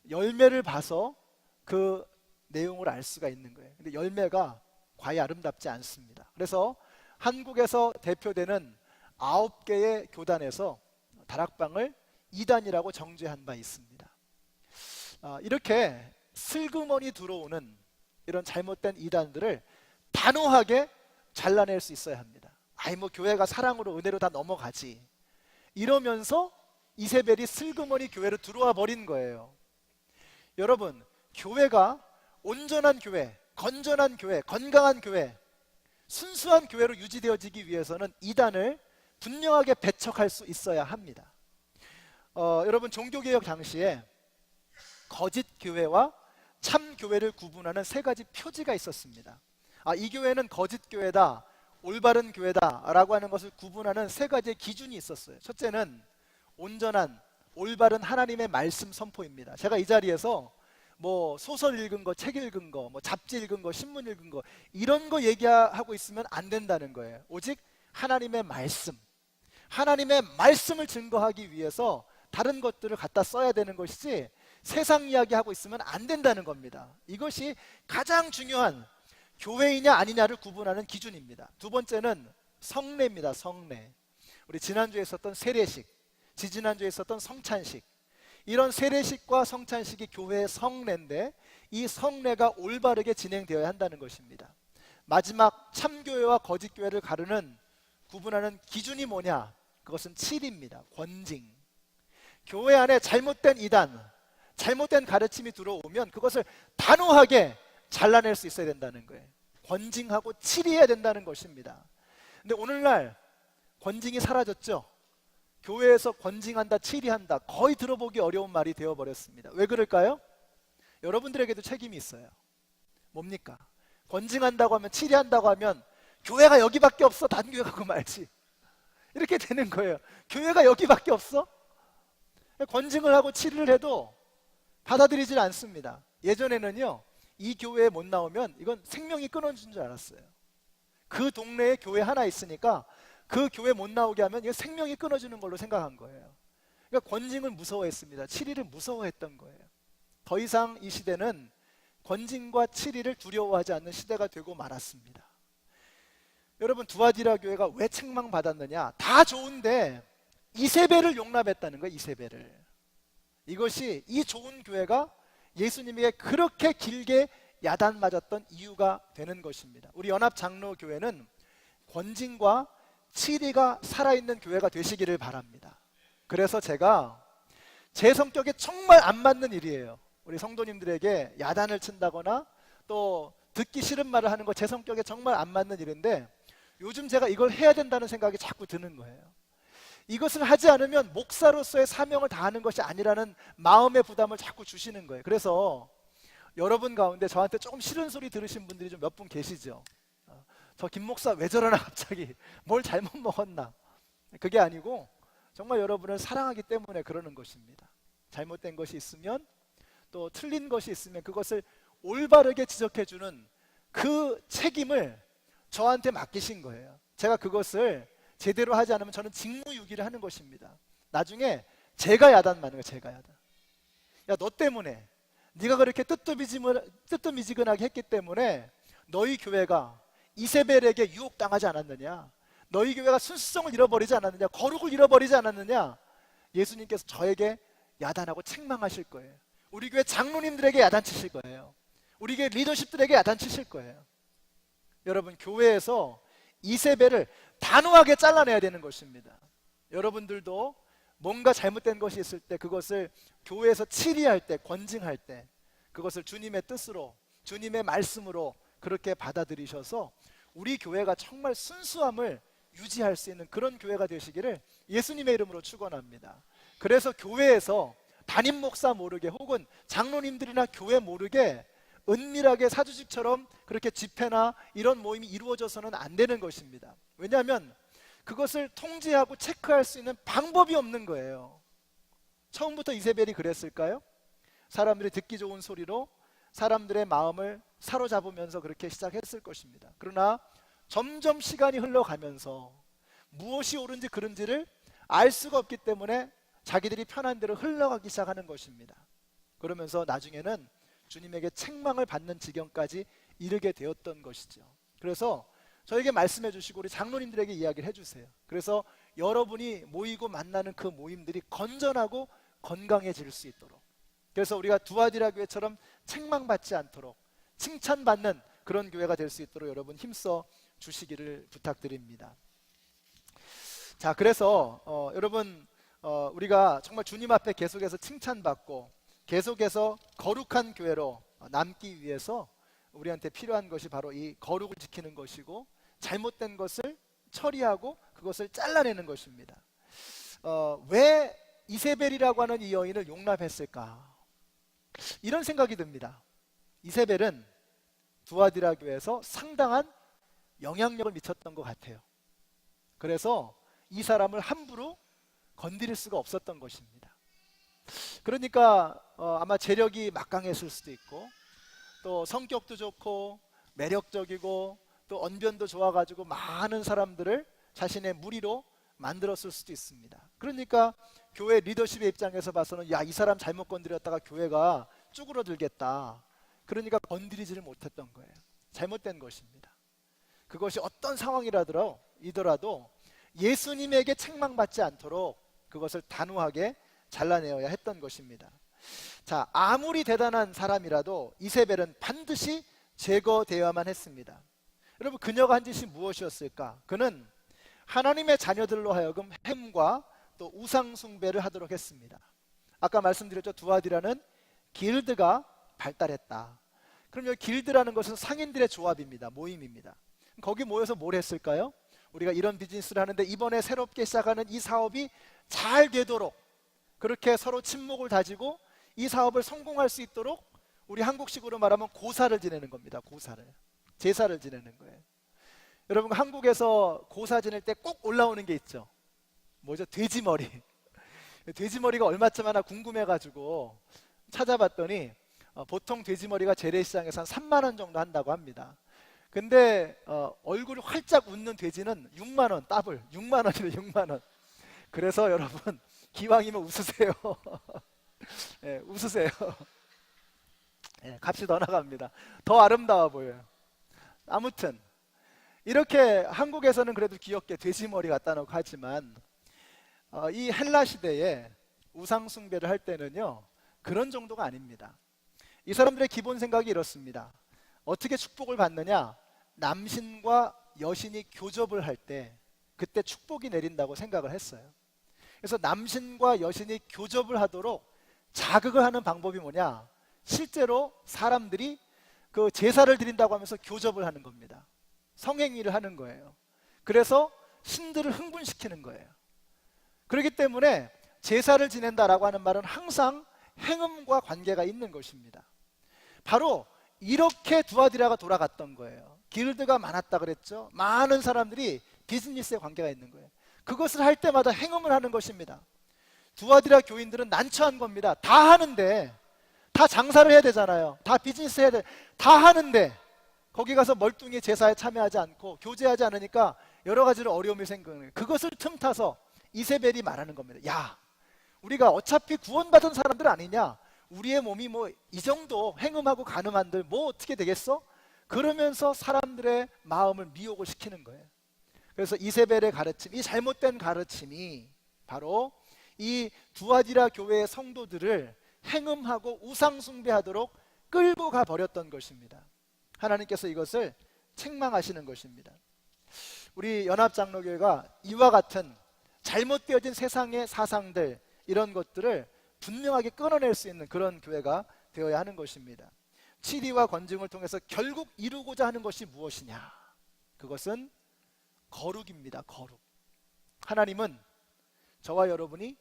열매를 봐서 그 내용을 알 수가 있는 거예요. 근데 열매가 과히 아름답지 않습니다. 그래서 한국에서 대표되는 9개의 교단에서 다락방을 이단이라고 정죄한 바 있습니다. 이렇게 슬그머니 들어오는 이런 잘못된 이단들을 단호하게 잘라낼 수 있어야 합니다. 교회가 사랑으로 은혜로 다 넘어가지 이러면서 이세벨이 슬그머니 교회로 들어와 버린 거예요. 여러분, 교회가 온전한 교회, 건전한 교회, 건강한 교회, 순수한 교회로 유지되어지기 위해서는 이단을 분명하게 배척할 수 있어야 합니다. 여러분, 종교개혁 당시에 거짓 교회와 참 교회를 구분하는 3가지 표지가 있었습니다. 이 교회는 거짓 교회다, 올바른 교회다라고 하는 것을 구분하는 3가지의 기준이 있었어요. 첫째는 온전한 올바른 하나님의 말씀 선포입니다. 제가 이 자리에서 소설 읽은 거, 책 읽은 거, 잡지 읽은 거, 신문 읽은 거 이런 거 얘기하고 있으면 안 된다는 거예요. 오직 하나님의 말씀, 하나님의 말씀을 증거하기 위해서 다른 것들을 갖다 써야 되는 것이지 세상 이야기하고 있으면 안 된다는 겁니다. 이것이 가장 중요한 교회이냐 아니냐를 구분하는 기준입니다. 두 번째는 성례입니다. 성례. 우리 지난주에 있었던 세례식, 지지난주에 있었던 성찬식, 이런 세례식과 성찬식이 교회의 성례인데 이 성례가 올바르게 진행되어야 한다는 것입니다. 마지막 참교회와 거짓교회를 구분하는 기준이 뭐냐? 그것은 7입니다. 권징. 교회 안에 잘못된 이단, 잘못된 가르침이 들어오면 그것을 단호하게 잘라낼 수 있어야 된다는 거예요. 권징하고 치리해야 된다는 것입니다. 근데 오늘날 권징이 사라졌죠? 교회에서 권징한다, 치리한다 거의 들어보기 어려운 말이 되어버렸습니다. 왜 그럴까요? 여러분들에게도 책임이 있어요. 뭡니까? 권징한다고 하면, 치리한다고 하면 교회가 여기밖에 없어, 다른 교회 가고 말지 이렇게 되는 거예요. 교회가 여기밖에 없어? 권징을 하고 치리를 해도 받아들이질 않습니다. 예전에는요, 이 교회에 못 나오면 이건 생명이 끊어진 줄 알았어요. 그 동네에 교회 하나 있으니까 그 교회 못 나오게 하면 이거 생명이 끊어지는 걸로 생각한 거예요. 그러니까 권징을 무서워했습니다. 치리를 무서워했던 거예요. 더 이상 이 시대는 권징과 치리를 두려워하지 않는 시대가 되고 말았습니다. 여러분, 두아디라 교회가 왜 책망받았느냐? 다 좋은데 이세벨을 용납했다는 거예요. 이세벨을. 이것이 이 좋은 교회가 예수님에게 그렇게 길게 야단맞았던 이유가 되는 것입니다. 우리 연합장로교회는 권징과 치리가 살아있는 교회가 되시기를 바랍니다. 그래서 제가 제 성격에 정말 안 맞는 일이에요. 우리 성도님들에게 야단을 친다거나 또 듣기 싫은 말을 하는 거 제 성격에 정말 안 맞는 일인데 요즘 제가 이걸 해야 된다는 생각이 자꾸 드는 거예요. 이것을 하지 않으면 목사로서의 사명을 다하는 것이 아니라는 마음의 부담을 자꾸 주시는 거예요. 그래서 여러분 가운데 저한테 조금 싫은 소리 들으신 분들이 좀 몇 분 계시죠? 저 김 목사 왜 저러나 갑자기 뭘 잘못 먹었나? 그게 아니고 정말 여러분을 사랑하기 때문에 그러는 것입니다. 잘못된 것이 있으면 또 틀린 것이 있으면 그것을 올바르게 지적해주는 그 책임을 저한테 맡기신 거예요. 제가 그것을 제대로 하지 않으면 저는 직무유기를 하는 것입니다. 나중에 제가 야단맞는 거예요. 제가 야단. 야, 너 때문에 네가 그렇게 뜨뜻미지근하게 했기 때문에 너희 교회가 이세벨에게 유혹당하지 않았느냐? 너희 교회가 순수성을 잃어버리지 않았느냐? 거룩을 잃어버리지 않았느냐? 예수님께서 저에게 야단하고 책망하실 거예요. 우리 교회 장로님들에게 야단치실 거예요. 우리 교회 리더십들에게 야단치실 거예요. 여러분, 교회에서 이세벨을 단호하게 잘라내야 되는 것입니다. 여러분들도 뭔가 잘못된 것이 있을 때 그것을 교회에서 치리할 때, 권징할 때 그것을 주님의 뜻으로, 주님의 말씀으로 그렇게 받아들이셔서 우리 교회가 정말 순수함을 유지할 수 있는 그런 교회가 되시기를 예수님의 이름으로 축원합니다. 그래서 교회에서 담임 목사 모르게 혹은 장로님들이나 교회 모르게 은밀하게 사주직처럼 그렇게 집회나 이런 모임이 이루어져서는 안 되는 것입니다. 왜냐하면 그것을 통제하고 체크할 수 있는 방법이 없는 거예요. 처음부터 이세벨이 그랬을까요? 사람들이 듣기 좋은 소리로 사람들의 마음을 사로잡으면서 그렇게 시작했을 것입니다. 그러나 점점 시간이 흘러가면서 무엇이 옳은지 그른지를 알 수가 없기 때문에 자기들이 편한 대로 흘러가기 시작하는 것입니다. 그러면서 나중에는 주님에게 책망을 받는 지경까지 이르게 되었던 것이죠. 그래서 저에게 말씀해 주시고 우리 장로님들에게 이야기를 해주세요. 그래서 여러분이 모이고 만나는 그 모임들이 건전하고 건강해질 수 있도록, 그래서 우리가 두아디라 교회처럼 책망받지 않도록 칭찬받는 그런 교회가 될 수 있도록 여러분 힘써 주시기를 부탁드립니다. 자, 그래서 여러분 우리가 정말 주님 앞에 계속해서 칭찬받고 계속해서 거룩한 교회로 남기 위해서 우리한테 필요한 것이 바로 이 거룩을 지키는 것이고 잘못된 것을 처리하고 그것을 잘라내는 것입니다. 왜 이세벨이라고 하는 이 여인을 용납했을까? 이런 생각이 듭니다. 이세벨은 두아디라 교회에서 상당한 영향력을 미쳤던 것 같아요. 그래서 이 사람을 함부로 건드릴 수가 없었던 것입니다. 그러니까 아마 재력이 막강했을 수도 있고 또 성격도 좋고 매력적이고 또 언변도 좋아가지고 많은 사람들을 자신의 무리로 만들었을 수도 있습니다. 그러니까 교회 리더십의 입장에서 봐서는 야, 이 사람 잘못 건드렸다가 교회가 쭈그러들겠다. 그러니까 건드리지를 못했던 거예요. 잘못된 것입니다. 그것이 어떤 상황이라도 예수님에게 책망받지 않도록 그것을 단호하게 잘라내어야 했던 것입니다. 자, 아무리 대단한 사람이라도 이세벨은 반드시 제거되어야만 했습니다. 여러분, 그녀가 한 짓이 무엇이었을까? 그는 하나님의 자녀들로 하여금 햄과 또 우상 숭배를 하도록 했습니다. 아까 말씀드렸죠. 두아디라는 길드가 발달했다. 그럼 여기 길드라는 것은 상인들의 조합입니다. 모임입니다. 거기 모여서 뭘 했을까요? 우리가 이런 비즈니스를 하는데 이번에 새롭게 시작하는 이 사업이 잘 되도록 그렇게 서로 친목을 다지고 이 사업을 성공할 수 있도록 우리 한국식으로 말하면 고사를 지내는 겁니다. 고사를. 제사를 지내는 거예요. 여러분, 한국에서 고사 지낼 때 꼭 올라오는 게 있죠. 뭐죠? 돼지머리. 돼지머리가 얼마쯤 하나 궁금해가지고 찾아봤더니 보통 돼지머리가 재래시장에서 한 3만 원 정도 한다고 합니다. 근데 얼굴이 활짝 웃는 돼지는 6만 원, 더블 6만 원이에요. 6만 원. 그래서 여러분, 기왕이면 웃으세요. 네, 웃으세요. 네, 값이 더 나갑니다. 더 아름다워 보여요. 아무튼 이렇게 한국에서는 그래도 귀엽게 돼지머리 갖다 놓고 하지만 이 헬라 시대에 우상 숭배를 할 때는요, 그런 정도가 아닙니다. 이 사람들의 기본 생각이 이렇습니다. 어떻게 축복을 받느냐? 남신과 여신이 교접을 할 때 그때 축복이 내린다고 생각을 했어요. 그래서 남신과 여신이 교접을 하도록 자극을 하는 방법이 뭐냐? 실제로 사람들이 그 제사를 드린다고 하면서 교접을 하는 겁니다. 성행위를 하는 거예요. 그래서 신들을 흥분시키는 거예요. 그렇기 때문에 제사를 지낸다라고 하는 말은 항상 행음과 관계가 있는 것입니다. 바로 이렇게 두아디라가 돌아갔던 거예요. 길드가 많았다 그랬죠. 많은 사람들이 비즈니스에 관계가 있는 거예요. 그것을 할 때마다 행음을 하는 것입니다. 두아디라 교인들은 난처한 겁니다. 다 하는데, 다 장사를 해야 되잖아요. 다 비즈니스 해야 돼. 다 하는데 거기 가서 멀뚱히 제사에 참여하지 않고 교제하지 않으니까 여러 가지로 어려움이 생기는 거예요. 그것을 틈타서 이세벨이 말하는 겁니다. 야, 우리가 어차피 구원받은 사람들 아니냐? 우리의 몸이 뭐 이 정도 행음하고 간음한들 뭐 어떻게 되겠어? 그러면서 사람들의 마음을 미혹을 시키는 거예요. 그래서 이세벨의 가르침, 이 잘못된 가르침이 바로 이 두아디라 교회의 성도들을 행음하고 우상 숭배하도록 끌고 가 버렸던 것입니다. 하나님께서 이것을 책망하시는 것입니다. 우리 연합장로교회가 이와 같은 잘못되어진 세상의 사상들, 이런 것들을 분명하게 끊어낼 수 있는 그런 교회가 되어야 하는 것입니다. 치리와 권징을 통해서 결국 이루고자 하는 것이 무엇이냐? 그것은 거룩입니다. 거룩. 하나님은 저와 여러분이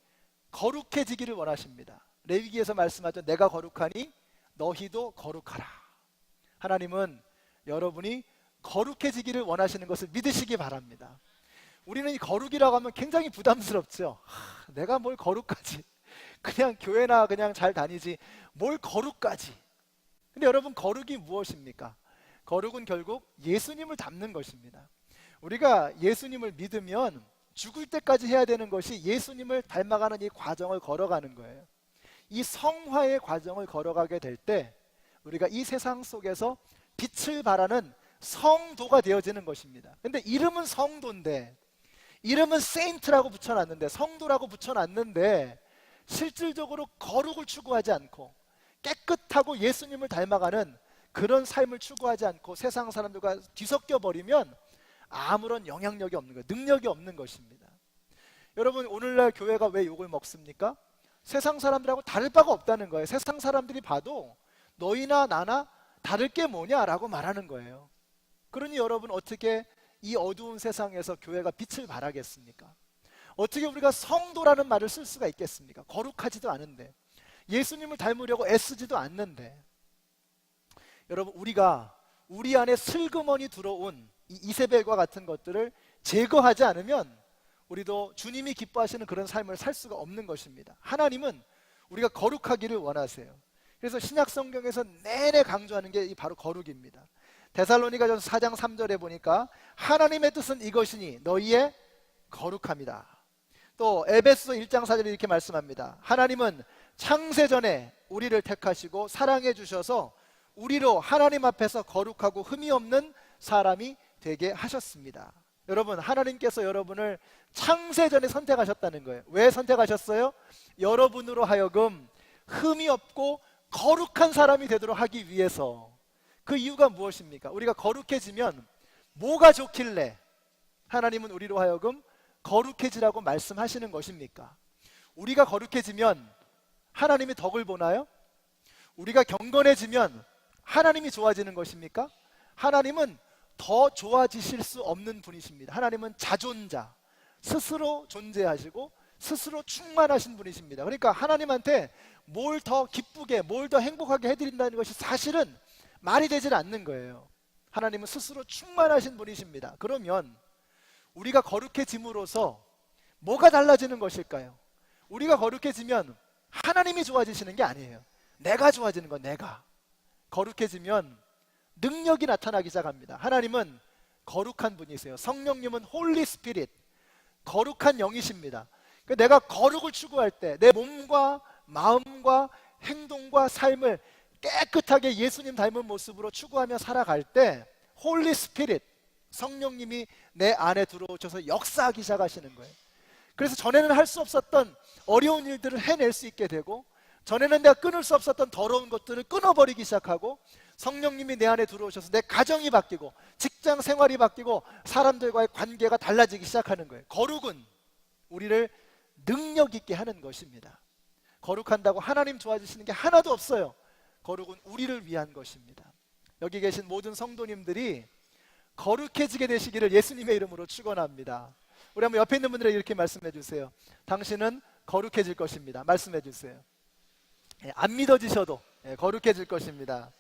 거룩해지기를 원하십니다. 레위기에서 말씀하죠. 내가 거룩하니 너희도 거룩하라. 하나님은 여러분이 거룩해지기를 원하시는 것을 믿으시기 바랍니다. 우리는 이 거룩이라고 하면 굉장히 부담스럽죠. 내가 뭘 거룩하지? 그냥 교회나 그냥 잘 다니지 뭘 거룩까지. 근데 여러분, 거룩이 무엇입니까? 거룩은 결국 예수님을 닮는 것입니다. 우리가 예수님을 믿으면 죽을 때까지 해야 되는 것이 예수님을 닮아가는 이 과정을 걸어가는 거예요. 이 성화의 과정을 걸어가게 될 때 우리가 이 세상 속에서 빛을 발하는 성도가 되어지는 것입니다. 근데 이름은 성도인데, 이름은 세인트라고 붙여놨는데, 성도라고 붙여놨는데 실질적으로 거룩을 추구하지 않고 깨끗하고 예수님을 닮아가는 그런 삶을 추구하지 않고 세상 사람들과 뒤섞여 버리면 아무런 영향력이 없는 거예요. 능력이 없는 것입니다. 여러분, 오늘날 교회가 왜 욕을 먹습니까? 세상 사람들하고 다를 바가 없다는 거예요. 세상 사람들이 봐도 너희나 나나 다를 게 뭐냐라고 말하는 거예요. 그러니 여러분, 어떻게 이 어두운 세상에서 교회가 빛을 발하겠습니까? 어떻게 우리가 성도라는 말을 쓸 수가 있겠습니까? 거룩하지도 않은데, 예수님을 닮으려고 애쓰지도 않는데. 여러분, 우리가 우리 안에 슬그머니 들어온 이 이세벨과 같은 것들을 제거하지 않으면 우리도 주님이 기뻐하시는 그런 삶을 살 수가 없는 것입니다. 하나님은 우리가 거룩하기를 원하세요. 그래서 신약 성경에서 내내 강조하는 게 바로 거룩입니다. 데살로니가전서 4장 3절에 보니까 하나님의 뜻은 이것이니 너희의 거룩함이다. 또 에베소서 1장 4절에 이렇게 말씀합니다. 하나님은 창세전에 우리를 택하시고 사랑해 주셔서 우리로 하나님 앞에서 거룩하고 흠이 없는 사람이 되게 하셨습니다. 여러분, 하나님께서 여러분을 창세전에 선택하셨다는 거예요. 왜 선택하셨어요? 여러분으로 하여금 흠이 없고 거룩한 사람이 되도록 하기 위해서. 그 이유가 무엇입니까? 우리가 거룩해지면 뭐가 좋길래 하나님은 우리로 하여금 거룩해지라고 말씀하시는 것입니까? 우리가 거룩해지면 하나님이 덕을 보나요? 우리가 경건해지면 하나님이 좋아지는 것입니까? 하나님은 더 좋아지실 수 없는 분이십니다. 하나님은 자존자, 스스로 존재하시고 스스로 충만하신 분이십니다. 그러니까 하나님한테 뭘 더 기쁘게, 뭘 더 행복하게 해드린다는 것이 사실은 말이 되질 않는 거예요. 하나님은 스스로 충만하신 분이십니다. 그러면 우리가 거룩해짐으로써 뭐가 달라지는 것일까요? 우리가 거룩해지면 하나님이 좋아지시는 게 아니에요. 내가 좋아지는 건 내가. 거룩해지면 능력이 나타나기 시작합니다. 하나님은 거룩한 분이세요. 성령님은 홀리 스피릿, 거룩한 영이십니다. 그러니까 내가 거룩을 추구할 때 내 몸과 마음과 행동과 삶을 깨끗하게 예수님 닮은 모습으로 추구하며 살아갈 때 홀리 스피릿, 성령님이 내 안에 들어오셔서 역사하기 시작하시는 거예요. 그래서 전에는 할 수 없었던 어려운 일들을 해낼 수 있게 되고, 전에는 내가 끊을 수 없었던 더러운 것들을 끊어버리기 시작하고, 성령님이 내 안에 들어오셔서 내 가정이 바뀌고 직장 생활이 바뀌고 사람들과의 관계가 달라지기 시작하는 거예요. 거룩은 우리를 능력 있게 하는 것입니다. 거룩한다고 하나님 좋아지시는 게 하나도 없어요. 거룩은 우리를 위한 것입니다. 여기 계신 모든 성도님들이 거룩해지게 되시기를 예수님의 이름으로 축원합니다. 우리 한번 옆에 있는 분들에게 이렇게 말씀해 주세요. 당신은 거룩해질 것입니다. 말씀해 주세요. 안 믿어지셔도 거룩해질 것입니다.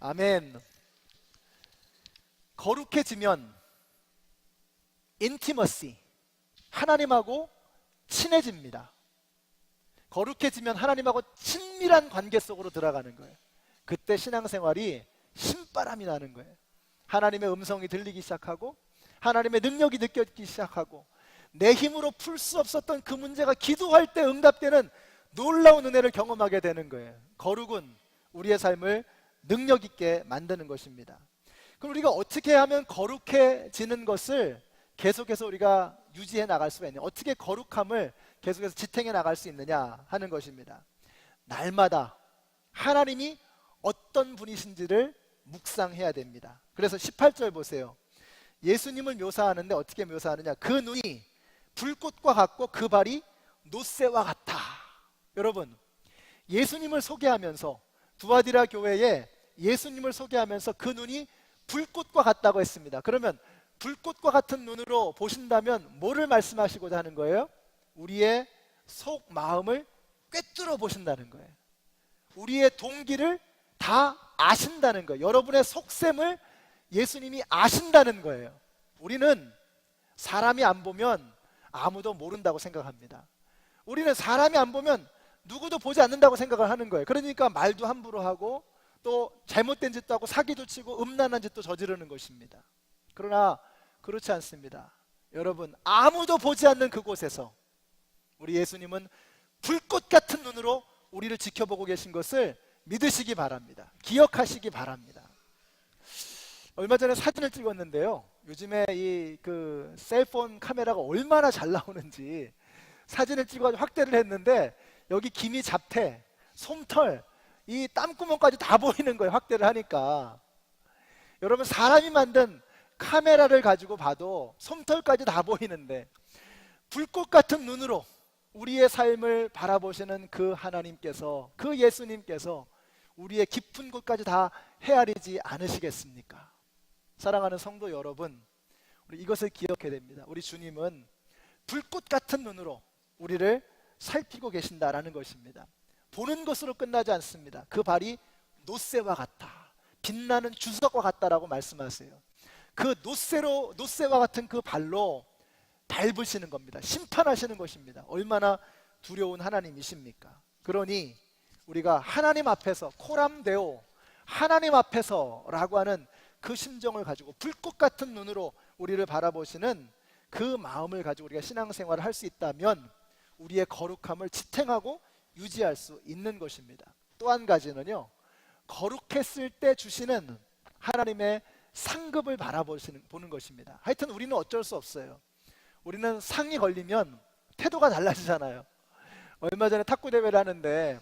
아멘. 거룩해지면 인티머시, 하나님하고 친해집니다. 거룩해지면 하나님하고 친밀한 관계 속으로 들어가는 거예요. 그때 신앙생활이 신바람이 나는 거예요. 하나님의 음성이 들리기 시작하고 하나님의 능력이 느껴지기 시작하고 내 힘으로 풀 수 없었던 그 문제가 기도할 때 응답되는 놀라운 은혜를 경험하게 되는 거예요. 거룩은 우리의 삶을 능력 있게 만드는 것입니다. 그럼 우리가 어떻게 하면 거룩해지는 것을 계속해서 우리가 유지해 나갈 수가 있느냐, 어떻게 거룩함을 계속해서 지탱해 나갈 수 있느냐 하는 것입니다. 날마다 하나님이 어떤 분이신지를 묵상해야 됩니다. 그래서 18절 보세요. 예수님을 묘사하는데 어떻게 묘사하느냐, 그 눈이 불꽃과 같고 그 발이 놋새와 같다. 여러분, 예수님을 소개하면서 두아디라 교회에 예수님을 소개하면서 그 눈이 불꽃과 같다고 했습니다. 그러면 불꽃과 같은 눈으로 보신다면 뭐를 말씀하시고자 하는 거예요? 우리의 속 마음을 꿰뚫어 보신다는 거예요. 우리의 동기를 다 아신다는 거예요. 여러분의 속셈을 예수님이 아신다는 거예요. 우리는 사람이 안 보면 아무도 모른다고 생각합니다. 우리는 사람이 안 보면 누구도 보지 않는다고 생각을 하는 거예요. 그러니까 말도 함부로 하고 또 잘못된 짓도 하고 사기도 치고 음란한 짓도 저지르는 것입니다. 그러나 그렇지 않습니다. 여러분, 아무도 보지 않는 그곳에서 우리 예수님은 불꽃 같은 눈으로 우리를 지켜보고 계신 것을 믿으시기 바랍니다. 기억하시기 바랍니다. 얼마 전에 사진을 찍었는데요. 요즘에 이 그 셀폰 카메라가 얼마나 잘 나오는지 사진을 찍어 확대를 했는데 여기 기미 잡태, 솜털, 이 땀구멍까지 다 보이는 거예요. 확대를 하니까. 여러분, 사람이 만든 카메라를 가지고 봐도 솜털까지 다 보이는데 불꽃 같은 눈으로 우리의 삶을 바라보시는 그 하나님께서, 그 예수님께서 우리의 깊은 곳까지 다 헤아리지 않으시겠습니까? 사랑하는 성도 여러분, 우리 이것을 기억해야 됩니다. 우리 주님은 불꽃 같은 눈으로 우리를 살피고 계신다라는 것입니다. 보는 것으로 끝나지 않습니다. 그 발이 놋새와 같다, 빛나는 주석과 같다라고 말씀하세요. 그 놋새와 같은 그 발로 밟으시는 겁니다. 심판하시는 것입니다. 얼마나 두려운 하나님이십니까? 그러니 우리가 하나님 앞에서 코람데오, 하나님 앞에서라고 하는 그 심정을 가지고 불꽃 같은 눈으로 우리를 바라보시는 그 마음을 가지고 우리가 신앙생활을 할 수 있다면 우리의 거룩함을 지탱하고 유지할 수 있는 것입니다. 또 한 가지는요, 거룩했을 때 주시는 하나님의 상급을 보는 것입니다. 하여튼 우리는 어쩔 수 없어요. 우리는 상이 걸리면 태도가 달라지잖아요. 얼마 전에 탁구 대회를 하는데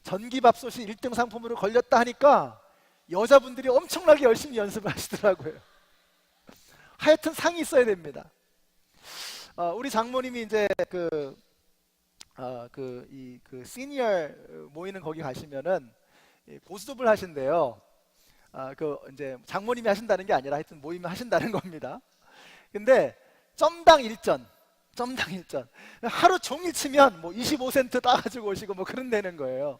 전기밥솥이 1등 상품으로 걸렸다 하니까 여자분들이 엄청나게 열심히 연습을 하시더라고요. 하여튼 상이 있어야 됩니다. 우리 장모님이 이제 시니어 모이는 거기 가시면은 고스톱을 하신대요. 이제 장모님이 하신다는 게 아니라 하여튼 모임을 하신다는 겁니다. 근데 점당 1전 하루 종일 치면 뭐 25센트 따가지고 오시고 뭐 그런 되는 거예요.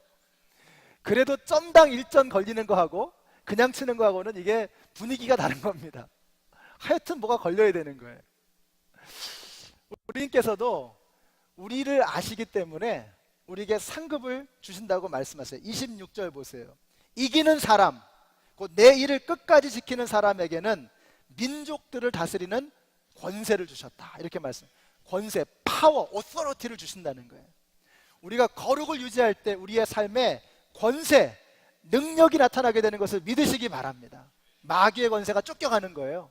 그래도 점당 1전 걸리는 거하고 그냥 치는 거하고는 이게 분위기가 다른 겁니다. 하여튼 뭐가 걸려야 되는 거예요. 우리님께서도 우리를 아시기 때문에 우리에게 상급을 주신다고 말씀하세요. 26절 보세요. 이기는 사람, 곧 내 일을 끝까지 지키는 사람에게는 민족들을 다스리는 권세를 주셨다. 이렇게 권세, 파워, 오서리티를 주신다는 거예요. 우리가 거룩을 유지할 때 우리의 삶에 권세, 능력이 나타나게 되는 것을 믿으시기 바랍니다. 마귀의 권세가 쫓겨가는 거예요.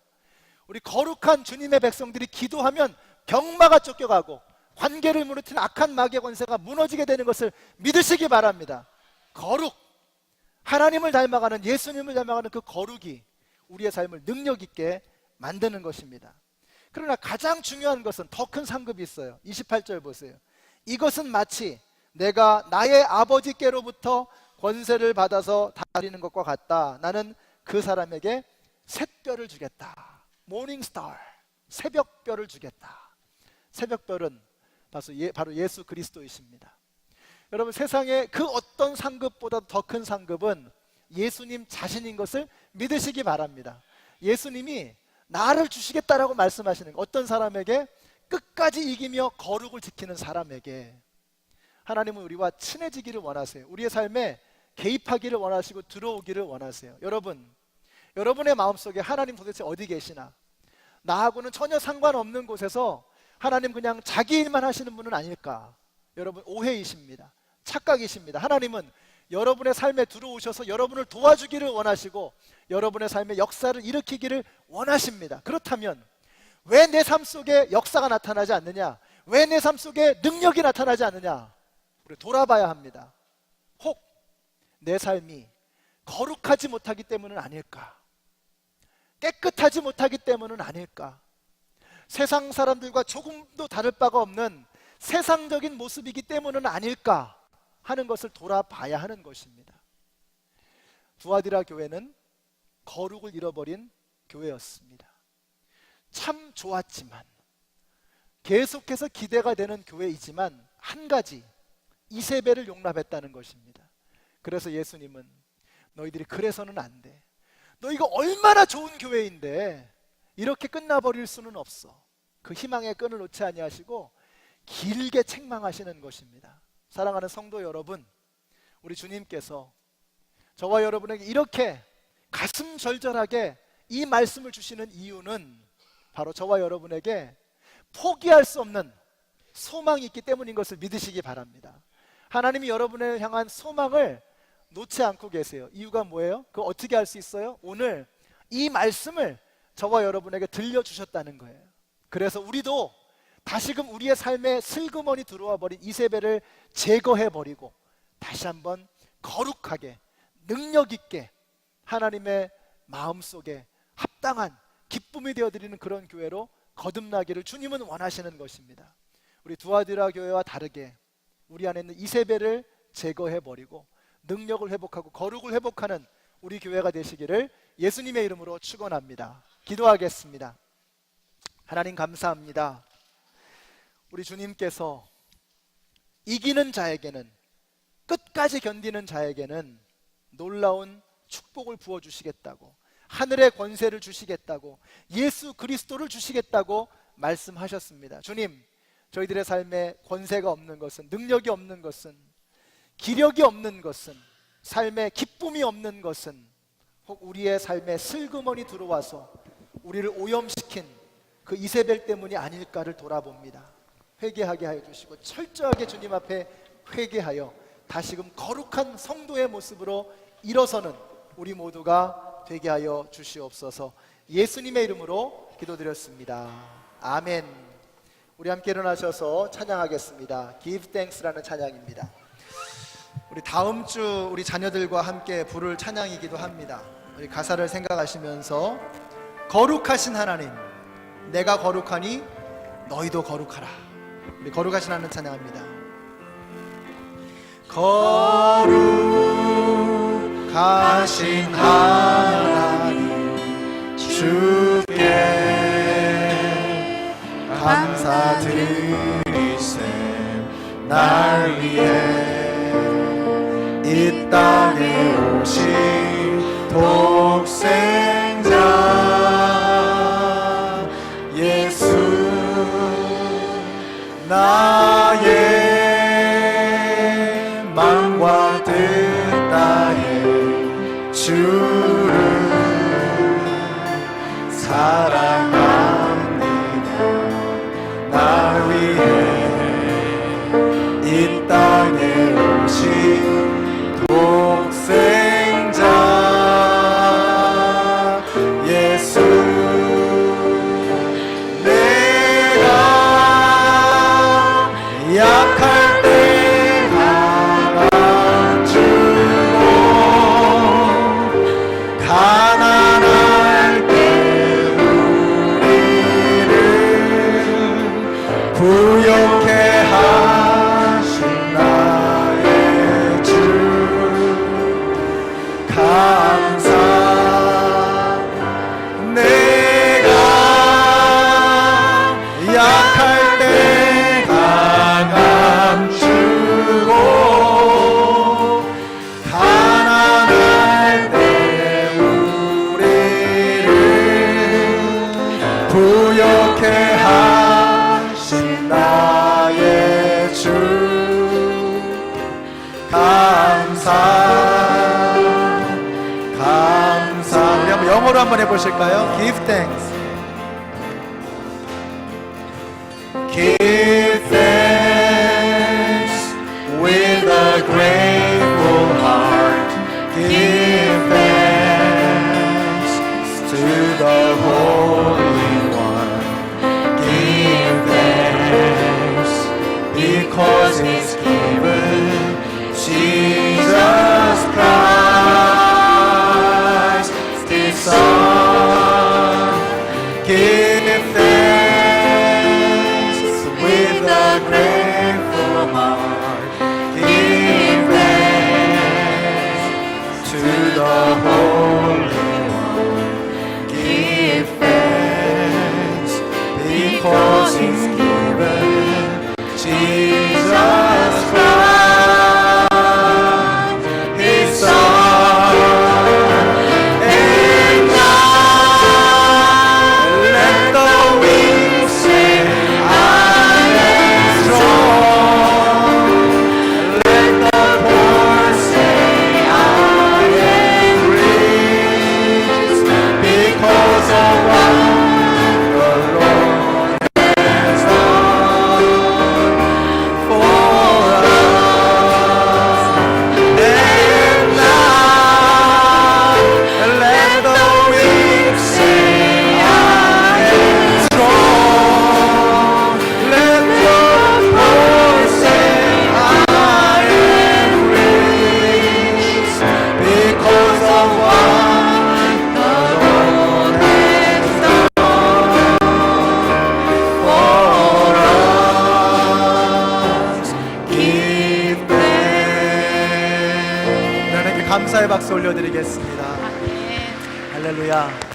우리 거룩한 주님의 백성들이 기도하면 병마가 쫓겨가고 관계를 무너뜨린 악한 마귀의 권세가 무너지게 되는 것을 믿으시기 바랍니다. 거룩, 하나님을 닮아가는, 예수님을 닮아가는 그 거룩이 우리의 삶을 능력 있게 만드는 것입니다. 그러나 가장 중요한 것은 더 큰 상급이 있어요. 28절 보세요. 이것은 마치 내가 나의 아버지께로부터 권세를 받아서 다스리는 것과 같다. 나는 그 사람에게 샛별을 주겠다. 모닝스타, 새벽별을 주겠다. 새벽별은 바로 예수 그리스도이십니다. 여러분, 세상에 그 어떤 상급보다 더 큰 상급은 예수님 자신인 것을 믿으시기 바랍니다. 예수님이 나를 주시겠다라고 말씀하시는 거, 어떤 사람에게? 끝까지 이기며 거룩을 지키는 사람에게. 하나님은 우리와 친해지기를 원하세요. 우리의 삶에 개입하기를 원하시고 들어오기를 원하세요. 여러분, 여러분의 마음속에 하나님 도대체 어디 계시나? 나하고는 전혀 상관없는 곳에서 하나님 그냥 자기 일만 하시는 분은 아닐까? 여러분, 오해이십니다. 착각이십니다. 하나님은 여러분의 삶에 들어오셔서 여러분을 도와주기를 원하시고 여러분의 삶에 역사를 일으키기를 원하십니다. 그렇다면 왜 내 삶 속에 역사가 나타나지 않느냐? 왜 내 삶 속에 능력이 나타나지 않느냐? 우리 돌아봐야 합니다. 혹 내 삶이 거룩하지 못하기 때문은 아닐까? 깨끗하지 못하기 때문은 아닐까? 세상 사람들과 조금도 다를 바가 없는 세상적인 모습이기 때문은 아닐까 하는 것을 돌아봐야 하는 것입니다. 두아디라 교회는 거룩을 잃어버린 교회였습니다. 참 좋았지만, 계속해서 기대가 되는 교회이지만 한 가지, 이세벨을 용납했다는 것입니다. 그래서 예수님은 너희들이 그래서는 안 돼. 너희가 얼마나 좋은 교회인데 이렇게 끝나버릴 수는 없어. 그 희망의 끈을 놓지 아니하시고 길게 책망하시는 것입니다. 사랑하는 성도 여러분, 우리 주님께서 저와 여러분에게 이렇게 가슴 절절하게 이 말씀을 주시는 이유는 바로 저와 여러분에게 포기할 수 없는 소망이 있기 때문인 것을 믿으시기 바랍니다. 하나님이 여러분을 향한 소망을 놓지 않고 계세요. 이유가 뭐예요? 그거 어떻게 알 수 있어요? 오늘 이 말씀을 저와 여러분에게 들려주셨다는 거예요. 그래서 우리도 다시금 우리의 삶에 슬그머니 들어와 버린 이세벨을 제거해버리고 다시 한번 거룩하게 능력 있게 하나님의 마음속에 합당한 기쁨이 되어드리는 그런 교회로 거듭나기를 주님은 원하시는 것입니다. 우리 두아디라 교회와 다르게 우리 안에 있는 이세벨을 제거해버리고 능력을 회복하고 거룩을 회복하는 우리 교회가 되시기를 예수님의 이름으로 축원합니다. 기도하겠습니다. 하나님 감사합니다. 우리 주님께서 이기는 자에게는, 끝까지 견디는 자에게는 놀라운 축복을 부어주시겠다고, 하늘의 권세를 주시겠다고, 예수 그리스도를 주시겠다고 말씀하셨습니다. 주님, 저희들의 삶에 권세가 없는 것은, 능력이 없는 것은, 기력이 없는 것은, 삶에 기쁨이 없는 것은 혹 우리의 삶에 슬그머니 들어와서 우리를 오염시킨 그 이세벨 때문이 아닐까를 돌아봅니다. 회개하게 하여 주시고 철저하게 주님 앞에 회개하여 다시금 거룩한 성도의 모습으로 일어서는 우리 모두가 되게 하여 주시옵소서. 예수님의 이름으로 기도드렸습니다. 아멘. 우리 함께 일어나셔서 찬양하겠습니다. Give Thanks라는 찬양입니다. 우리 다음 주 우리 자녀들과 함께 부를 찬양이기도 합니다. 우리 가사를 생각하시면서 거룩하신 하나님, 내가 거룩하니 너희도 거룩하라. 우리 거룩하신 하나님 찬양합니다. 거룩하신 하나님 주께 감사드리셈. 날 위해 이 땅에 오신 독생자 예수, 나의 마음과 뜻다에 주를 사랑합니다. 날 위해 이 땅에 오신 독생자 예수, 내가 약할 때 알아주고 가난할 때 감사. 우리 한번 영어로 한번 해보실까요? Give thanks. Give thanks with a grateful heart. Give thanks to the Holy One. Give thanks because He's given Jesus Christ, His Son. Give thanks with a grateful heart. Give thanks to the Holy One. Give thanks because He's given Jesus Christ, His Son. And now let the weak say, I am strong. Let the poor say, I am rich, because of what the Lord has done for us. And now let the weak say, I am strong. Let the poor say, I am rich, because of what the Lord has done for us. Give thanks. 하나님께 감사의 박수 올려드리겠습니다. 할렐루야.